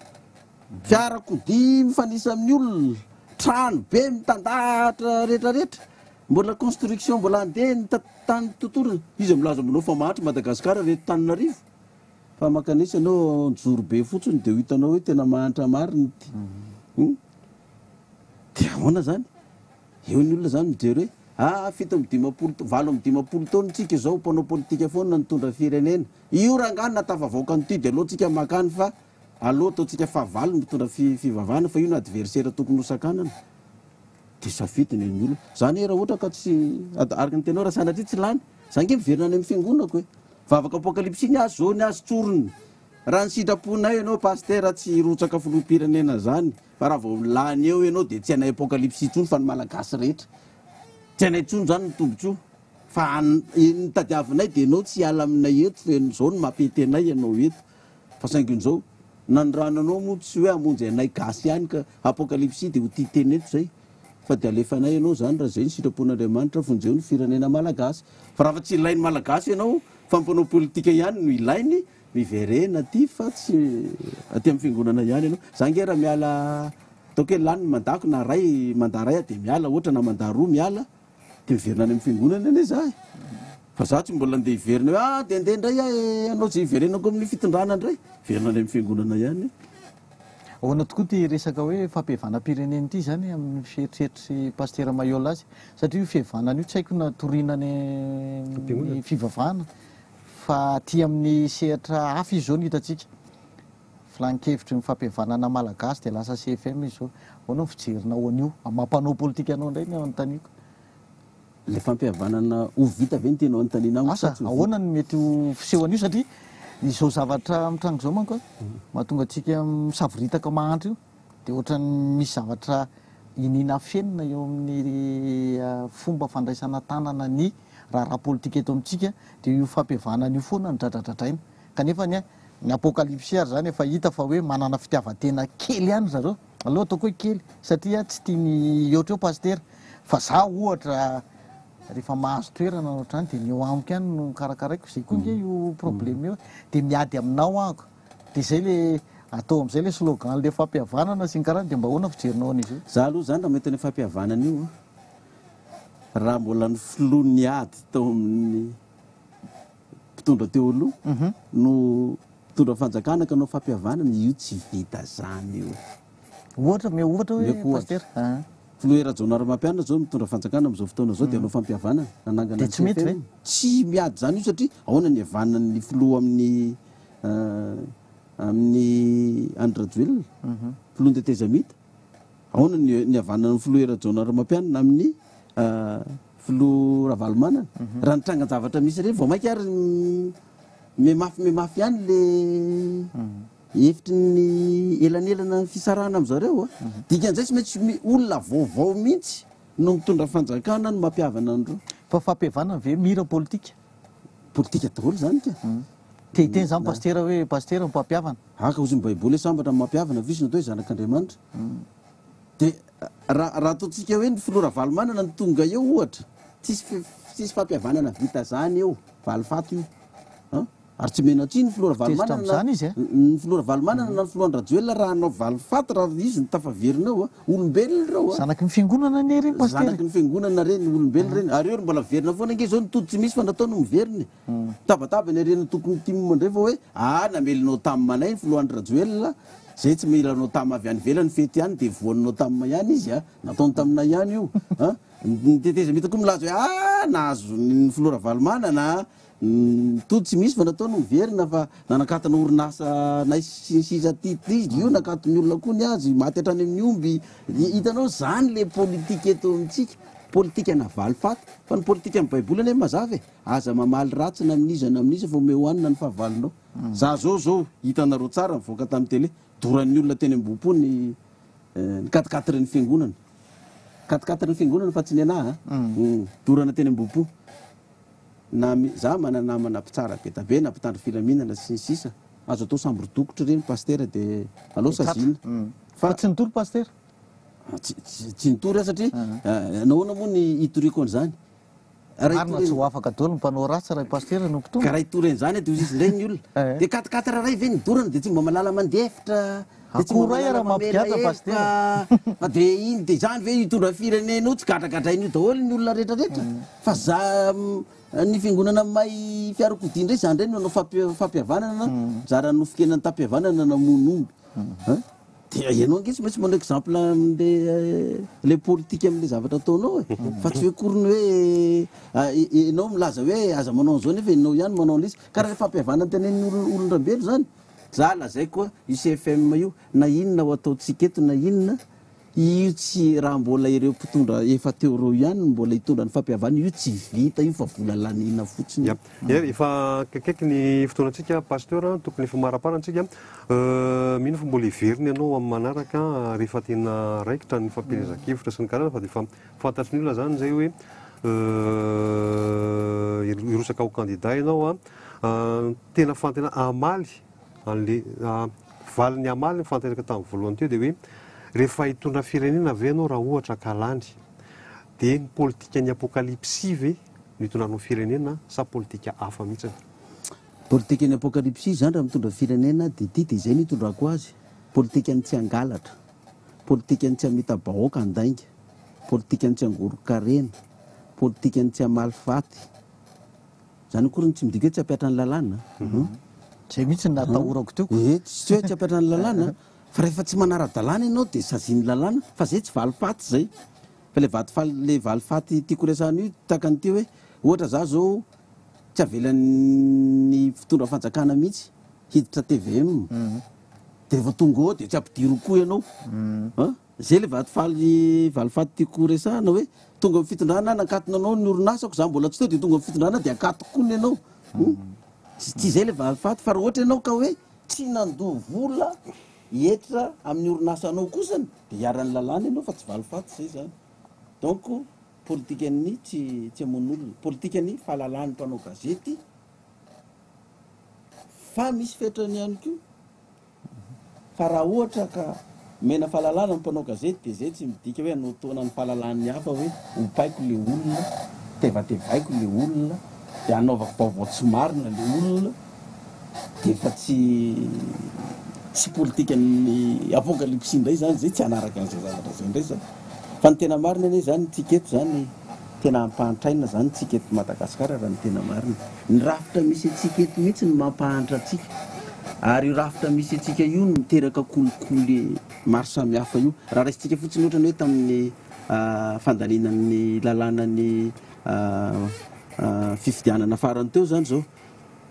fiarakodia mifanisa amin'ny olona trano be mitandahatra rehetrarehetra mbola construction mbola andeha ny tany totorona izy milaza aminao fa mahantra Madagasikara reto Tananarivo fa makanisa anao njoro be fotsiny de ho hitanao hoe tena mahantra mariny de ahoana zany eo ny olona zany mijery hoe fito amby 50 valo amby 50 taona tsika zao mpanao politika foana nitondra firenena io rangany natafavoaka nyty de aloha tsika makany fa aloha ataotsika fahavalo mitondra fivavahana fa io no adversaire tokony hosakanana de safidiny ny olona zany raha ohatra ka tsy araka ny tenao raha sanatria tsy lany zany nge miverina any amin'ny fiangonako hoe vavaka apokalypsy ny azo zao ny azo tsorony raha ny sitraponay ianao pasteur tsy rotsaka filoham-pirenena zany fa raha vao lany eo ianao de tsy anay apokalypsy intsony fa ny malagasy rehetra tsy anay intsony zany ny tombotsoa fa nitadiavinay de ianao tsy hiala aminay eto fa zao ny mampety anay ianao eto fa saingon'izao na ny ranonao moa tsy hoe hamonjy anay gasy ihany ka apokalypsy de ho tia teny eto zay fa de alefanay ianao zany raha zay ny sitrapon'Andriamanitra fonjeo ny firenena malagasy fa raha fa tsy ilainy malagasy ianao fa mpanao politika ihany no ilainy miverena ty fa tsy aty amin'ny fiangonana ihany ianao zany nge raha miala ataoko hoe lany mandako na ray mandaa ray de miala ohatra na mandaa roa miala de miverina any amin'ny fiangonana ane za fa za tsy mbola andeha hiverina hoe de andeha indray anao zay hiverenako amin'ny fitondrana indray verina any amin'ny fiangonana ihany ahoana tokoa ty resaka hoe fampihavanam-pireneny ity zany amin'ny fieritreritry pasteur Mayol azy satria io fihavanana io tsy haiko na torinany fivavahana fa ty amin'ny sehatra hafa izy zao ny hitatsika filan-kevitry ny fampihavanana malagasy de lasa CFM izy zao ahoana ny fijerinao an'io mampanao politika anao indray ny ao antaniko le fampihavanana ho vita ve ny tenao antanina asa ahoana ny mety ho fiseho an'io satria izao zavatra mitrango zao manko mahatonga atsika misaviritaka mahantra io de ohatrany misy zavatra inina fenina eo amin'ny fomba fandraisana tanana ny raha politika eto amintsika de io fampihavanana io foana ny dradradradraina kanefa ny apokalypsy ary zany efa hita fa hoe manana fitiavatena kely ihany zareo aloha ataoko hoe kely satria tsy tiany ohatra eo pasteur fa za ohatra rehefa mahazo toerana ohatrany de ny eo amiko ihany no karakaraiko zay koa nge io problème io de miady aminao ahako de zay le atao am'izay le slogan le fampihavanana sy ny karaha de mba ahoana fijerinao an'izy io za aloha zany raha mety ny fampihavanana io raha mbola ny filoany ady tao amin'ny mpitondra teo aloha no mpitondra fanjakana ka anao fampihavanana io tsy vita zany io ohatra hoe pasteur filohera jaonara mampianatra zao mitondra fanjakana am'izao fotoana zao de anao fampihavanana nanangana de tsy mety ve tsy miady zany io satria ahoana ny havanany filoha amin'ny Andrajoelina filohan de Tezamita ahoana ny havanana ny filohera jaonara mampianana amin'ny filoha Ravalomanana raha nitrangan-javatra misy re vao mainka ary memafy ihany le efitry ny elanelana fisarahana am'zareo dikan'izay tsy maintsy olona vaovao mihitsy no mitondra fanjakana no mampihavana andreo fa fampihavanana ve mira politika daholo zany ka tehiteny zany pasteur hoe pasteur mpampihavana aka ozy ny baiboly hoe sambatra mampihavana visy natao hoe zanak'Andriamanitra de raha ataotsika hoe ny filoha Ravalomanana ny tonga eo ohatra tsisy fampihavanana vita zany eo valifato io ary tsy mena tsy ny filora Tezitra valymanana am'zany izy, eh? ny filora valymanana na ny filoran-drajoelona raha anao valyfaty raha izy ny tafaverinao olombelona ireo zanaky ny fiangonana ny reny paster zanaky ny fiangonana reny olombelona reny ary eo no mbola verina foana nge zao nitody tsy misy fa nataony miveriny tabataba ny arena tokony timomandray fa hoe namelinao tamy manay ny filohan'ny rajoelona zay tsy milanao tamy avy any velany fety ihany de voaninao tamina ihany izy nataony taminay ihany io niteteza mita koa milaza hoe nahazo ny filora valymanana tody tsy misy fa nataony miverina fa nanakatana orinasa naisiza tity izy io nakatony olona koa ny azy maty hatrany amin'ny omby hitanao zany le politika eto amitsika politika na valyfaty fa ny politika amin'ny baiboly any mazava aza mamaly ratsina amin'izana amin'izy fa ome hoanina ny fahavalinao za zao hitanareo tsara mivoaka tamin'ny tele doran'ny olona teny ambom-po ny katikatry ny fiangonana katikatry ny fiangonana fa tsy ny anahy dorana teny ambom-po za mananamana mpitsara be tabe na mpitandro filaminana sy ny sisa azo atao sambo dokotra reny paster de alao sazina fa tsy nitory paster tsy nitory satria nahoana moa ny hitoriko an'izany arina tsy ho afaka dolo ny mpanao ratsy raha paster no mpitonga ka raha hitory an'izany de izy ndray ny olona de katikatra ray ve nidorana de tsy mba malala mandefitra akoray raha mampigata paster fa de iny de zany ve hitondra firenena tsy gadragadrainy io daholo ny olona rehetrarehetra fa za ny fiangonana may fiarakodia ndray zany ndray no anao fampihavanana zara nofikenany tampihavanana namonomby de ianao ange tsy maintsy manao exemple le politika am'le zavatra ataonao fa tsy hoe koriny hoe ianao milaza hoe aza manao an'izao nefa ianao ihany manao an'izy ka raha fampihavanana tenen'ny olondrambelo zany za lazay koa io CFM io na inona ho ataotsika eto na inona io tsy raha mbola ireo mpitondra efa teo reo ihany mbola hitondra ny fampihavana io tsy vita io fa vola lanina fotsiny efa kaikaiky ny fotoanantsika pasteur tokony efa maraparantsika mino fa mbola iveriny ianao amin'ny manaraka rehefa tena raikitra ny fampielezan-kevitra sy ny karana fa de efa fantatry ny olona zany zay hoe irosaka ho candidat ianao tena fantena amaly an'le valiny amaly ny fantanaka tamin'ny voalohany teo de hoe rehefa hitondra firenena ave anao raha ohatra kalany de ny politika ny apokalypsy ve no hitondranao firenena sa politika hafa mihitsiny politika ny apokalypsy zany raha mitondra firenena de ty de izay nitondrako azy politika ny tsy angalatra politika ny tsy amita bahoaka andainga politika ny tsy angorokarena politika ny tsy amalyfaty zany kory ny tsy midika hoe tsy ampiatra ny lalàna zay mihitsy natahorako teo tsy hoe tsy ampiatra ny lalàna fa rehefa tsy manara-dalàna ianao de saziany lalàna fa zay tsy valyfaty zay fa le valyfaty tiako resahana io takan'ity hoe ohatra za zao tsy avelan'ny fitondra fanjakana mihitsy hiditra TVM de rehefa tonga ao de tsy ampidiro koa ianao zay le valyfaty tiako resahana hoe tonga amin'ny fitondrana nakatona anao ny orinasako za mbola tsy teo de tonga amin'ny fitondrana de akatoko koa ny ianao tsy zay le valyfaty fa raha ohatra ianao ka hoe tsy nandoha vola hietra amin'ny orinasanao kosany de hiaran'ny lalàna ianao fa tsy valyfaty zay zany donc politika ny tsy amon'olona politika ny fahalalan'ny mpanao gazety fa misy fetrany ihany koa fa raha ohatra ka mena fahalalana ny mpanao gazety de zay tsy midika hoe anao taona ny fahalalan'ny hafa hoe hopaiko le olona tevatevaiko le olona de anaovako vaovao tsy marina le olona de fa tsy politika ny apokalypsy indray zany zay tsy anaraka an'izay zavatra zay indray zany fa ny tena marina ane zany tsiketo zany tena ampahantraina zany tsiketo Madagasikara raha ny tena marina ny rafitra misy atsiketo mihitsy ny mampahantra atsika ary io rafitra misy atsika io no miteraka kolikoly maro samihafa io raha raisitsika fotsiny ohatrany hoe tamin'ny fandalinan'ny lalànany fifidianana farany teo zany zao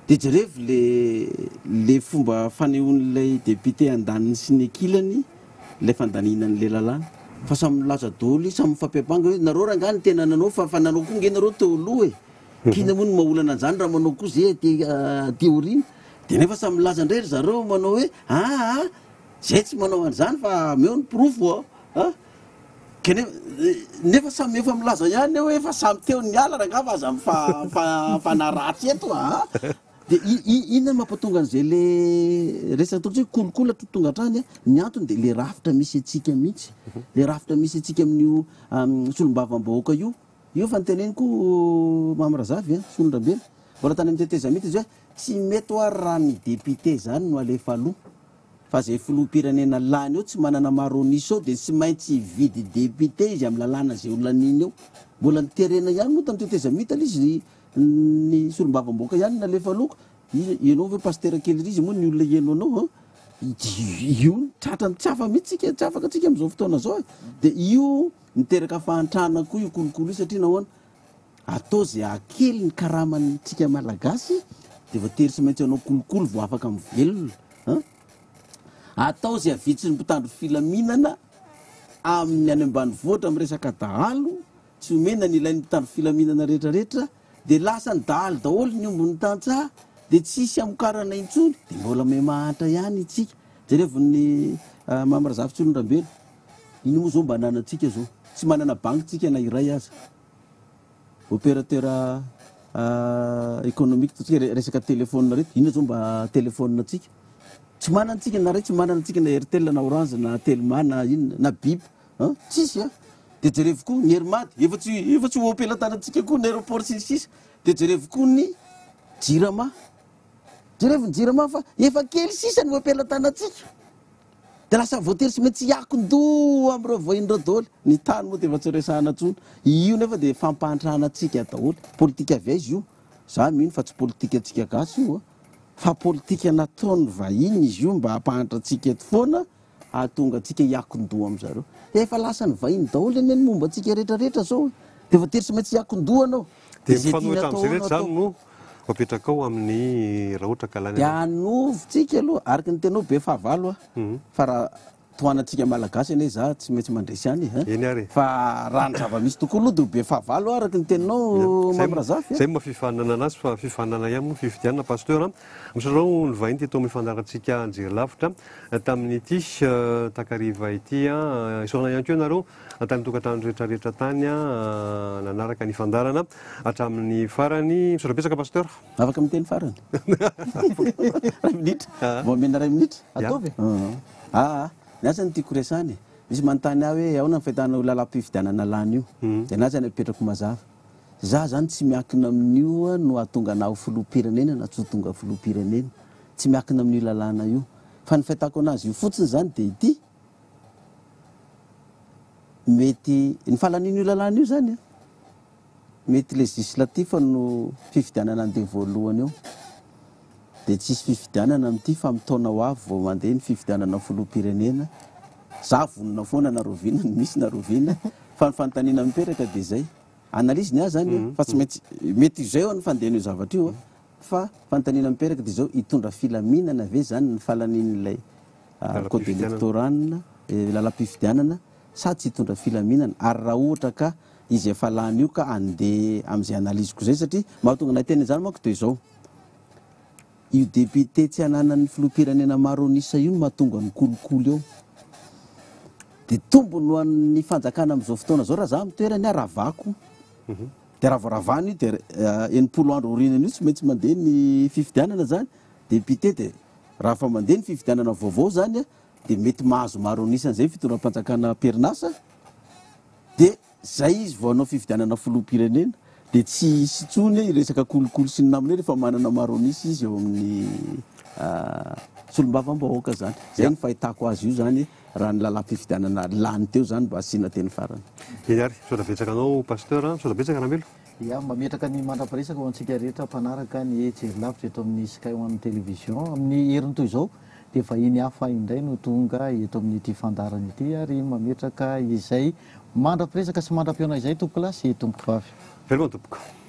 de jerevy le fomba fanehoan'ilay député andaniny sy ny akilany le fandaninan'le lalàna fa samy milaza daholo samy mifampiapanga hoe nareo rangany tena nanao fa nanao koa nge nareo teo aloha kina moa ny maolana an'izany raha manao koa zay teorina de nefa samy milaza indray ry zareo manao hoe zay tsy manao an'izany fa meo ny profo nefa samy efa milaza ihany hoe efa samy teo ny ala rangava aza fanaratsy eto de inona mampatonga an'izay le resaka tokotsy hoe kolikola tonga hatrany ny antony de le rafitra misy atsika mihitsy le rafitra misy atsika amin'io solombavam-bahoaka io fa nyteneny koa Mamy Razavy solondrambela mbola tany amin'ny teteza mihitsy izy hoe tsy mety oa raha ny député zany no alefa aloha fa zay filoham-pirenena lany eo tsy manana maronisy eo de tsy maintsy vidy député izy amin'ny lalàna zay olan'iny eo mbola niterena ihany moa tamy tetezamita l izy ny solombavamboaka ihany nalefa aloha ianao ve pasteur kely izy moa ny olona ianao anao io tratrany tsy afa mihitsy tsy afaka atsika am'izao fotoana zao de io niteraka fahantrana koa io kolokolo io satria nahoana atao zay akely ny karamantsika malagasy de voatery tsy maintsy anao kolokolo vo afaka mivelona atao zay avitsy ny mpitandro filaminana amin'ny any ambany voatra amy resaka dahalo tsy omena ny ilain'ny mpitandro filaminana rehetrarehetra de lasa ny dahalo daholo ny ombony tantsaha de tsisy amokarana intsony de mbola me mahatra ihany itsika jerevony mamarazavytsy olondrambelo iny moa zao mba ananatsika zao tsy manana banky tsika na iray aza opérateur économique tsika resaka téléphone reto ina zao mba téléphone tsika tsy mananatsika na ray tsy mananatsika na airtel na orange na telma na inona na bip tsisy de jerevo koa ny hermady efa tsy opelatanatsika koa ny aéroport sisisy de jerevo koa ny jirama jerevony jirama fa efa kely sisa ny opelatanatsika de lasa voatery tsy maintsy iakon-do am'ireo voahin'ireo daholy ny tany moa de efa tsy resahana tsony io nefa de fampahantranatsika daholy politika avy aizy io za mino fa tsy politika atsika gasy io fa politika nataony vahiny izy io mba hampahantratsika eto foana ahatonga atsika iakon-do am'zareo efa lasa ny vahiny daholy eny ny momba atsika rehetrarehetra zao de voatery tsy maintsy iakon-do anao de mifanohitra am'zay rehetra zany no apetraka ao amin'ny raha ohatra kalany de anovotsika aloha araky ny tenao be fahavalo fa raha toanatsika malagasy ane za tsy maintsy mandresy any eny ary fa raha ny zava-misy tokoa aloha de be fahavalo araky ny teninao mamorazafy zay mba fifanana anazy fa fifanana ihany moa fifidianana pasteur misarao ny vahiny teto mifandaratsika jery lavitra tamin'ity takariva ity isaona ihany ko ianareo tany tokantrano rehetrarehetra tany nanaraka ny fandarana hatramin'ny farany misorabetsaka pasteur afaka miteny farany ray minitra vo mena ray minitra ataovy niasa ny tiako resany misy manontany aho hoe aona ny fahitana lalam-pifidianana lany io de na zany apetrako mazava za zany tsy miakina amin'io no ahatonga anao filoham-pirenena na tsy ho tonga filoham-pirenena tsy miakina amin'io lalàna io fa ny fahitako anazy io fotsiny zany de ity mety ny fahalan'in'io lalàna io zany mety législatif no fifidianana andeha voalohany eo de tsisy fifidianana am'ity fa mitaona ho avy vo mandeha ny fifidianana filoham-pirenena za vonona foana narovina ny misy narovina fa ny fanontaniana miperaka de zay analizy ny azy zany fa tsy maintsy mety zay eo ny fandehan'io zavatra io fa fanontaniana miperaka de zao hitondra filaminana ve zany ny fahalan'in'ilay code électoral lalam-pifidianana sady tsy hitondra filaminana ary raha ohatra ka izy efa lany io ka andeha am'izay analiziko zay satria mahatonga nahiteny zany manko de zao io député tsy ananany filoham-pirenena maro anisa io no mahatonga ny kolokolo eo de tombony ho an'ny fanjakana am'izao fotoana zao raha za mitoerany aravako de raha voaravany io de enimpolo andro orinany io tsy maintsy mandeha ny fifidianana zany député de raha fa mandeha ny fifidianana vaovao zany de mety mahazo maro anisan'zay fitondram-panjakana perinasa de zay izy vo anao fifidianana filoham-pirenena de tsy sitsony iresaka kolokolo sy ny naminy rehefa manana maro anisy izy eo amin'ny solombavambahoaka zany zay ny fahitako azy io zany raha ny lalam-pifidianana lany teo zany mba asiana teny farany eny ary sodabetsaka anao pasteur sodabetsaka rahambelo ia mametraka ny mandraparesaka ho antsika rehetra mpanaraka ny jery lavitra eto amin'ny sky ho an'ny télévision amin'ny heriny toy izao de vahiny hafa indray no tonga eto amin'n'ity fandarana ity ary mametraka izay mandra-piresaka sy mandram-piona izay tompoka lasy tompoka vavy veloma tompoka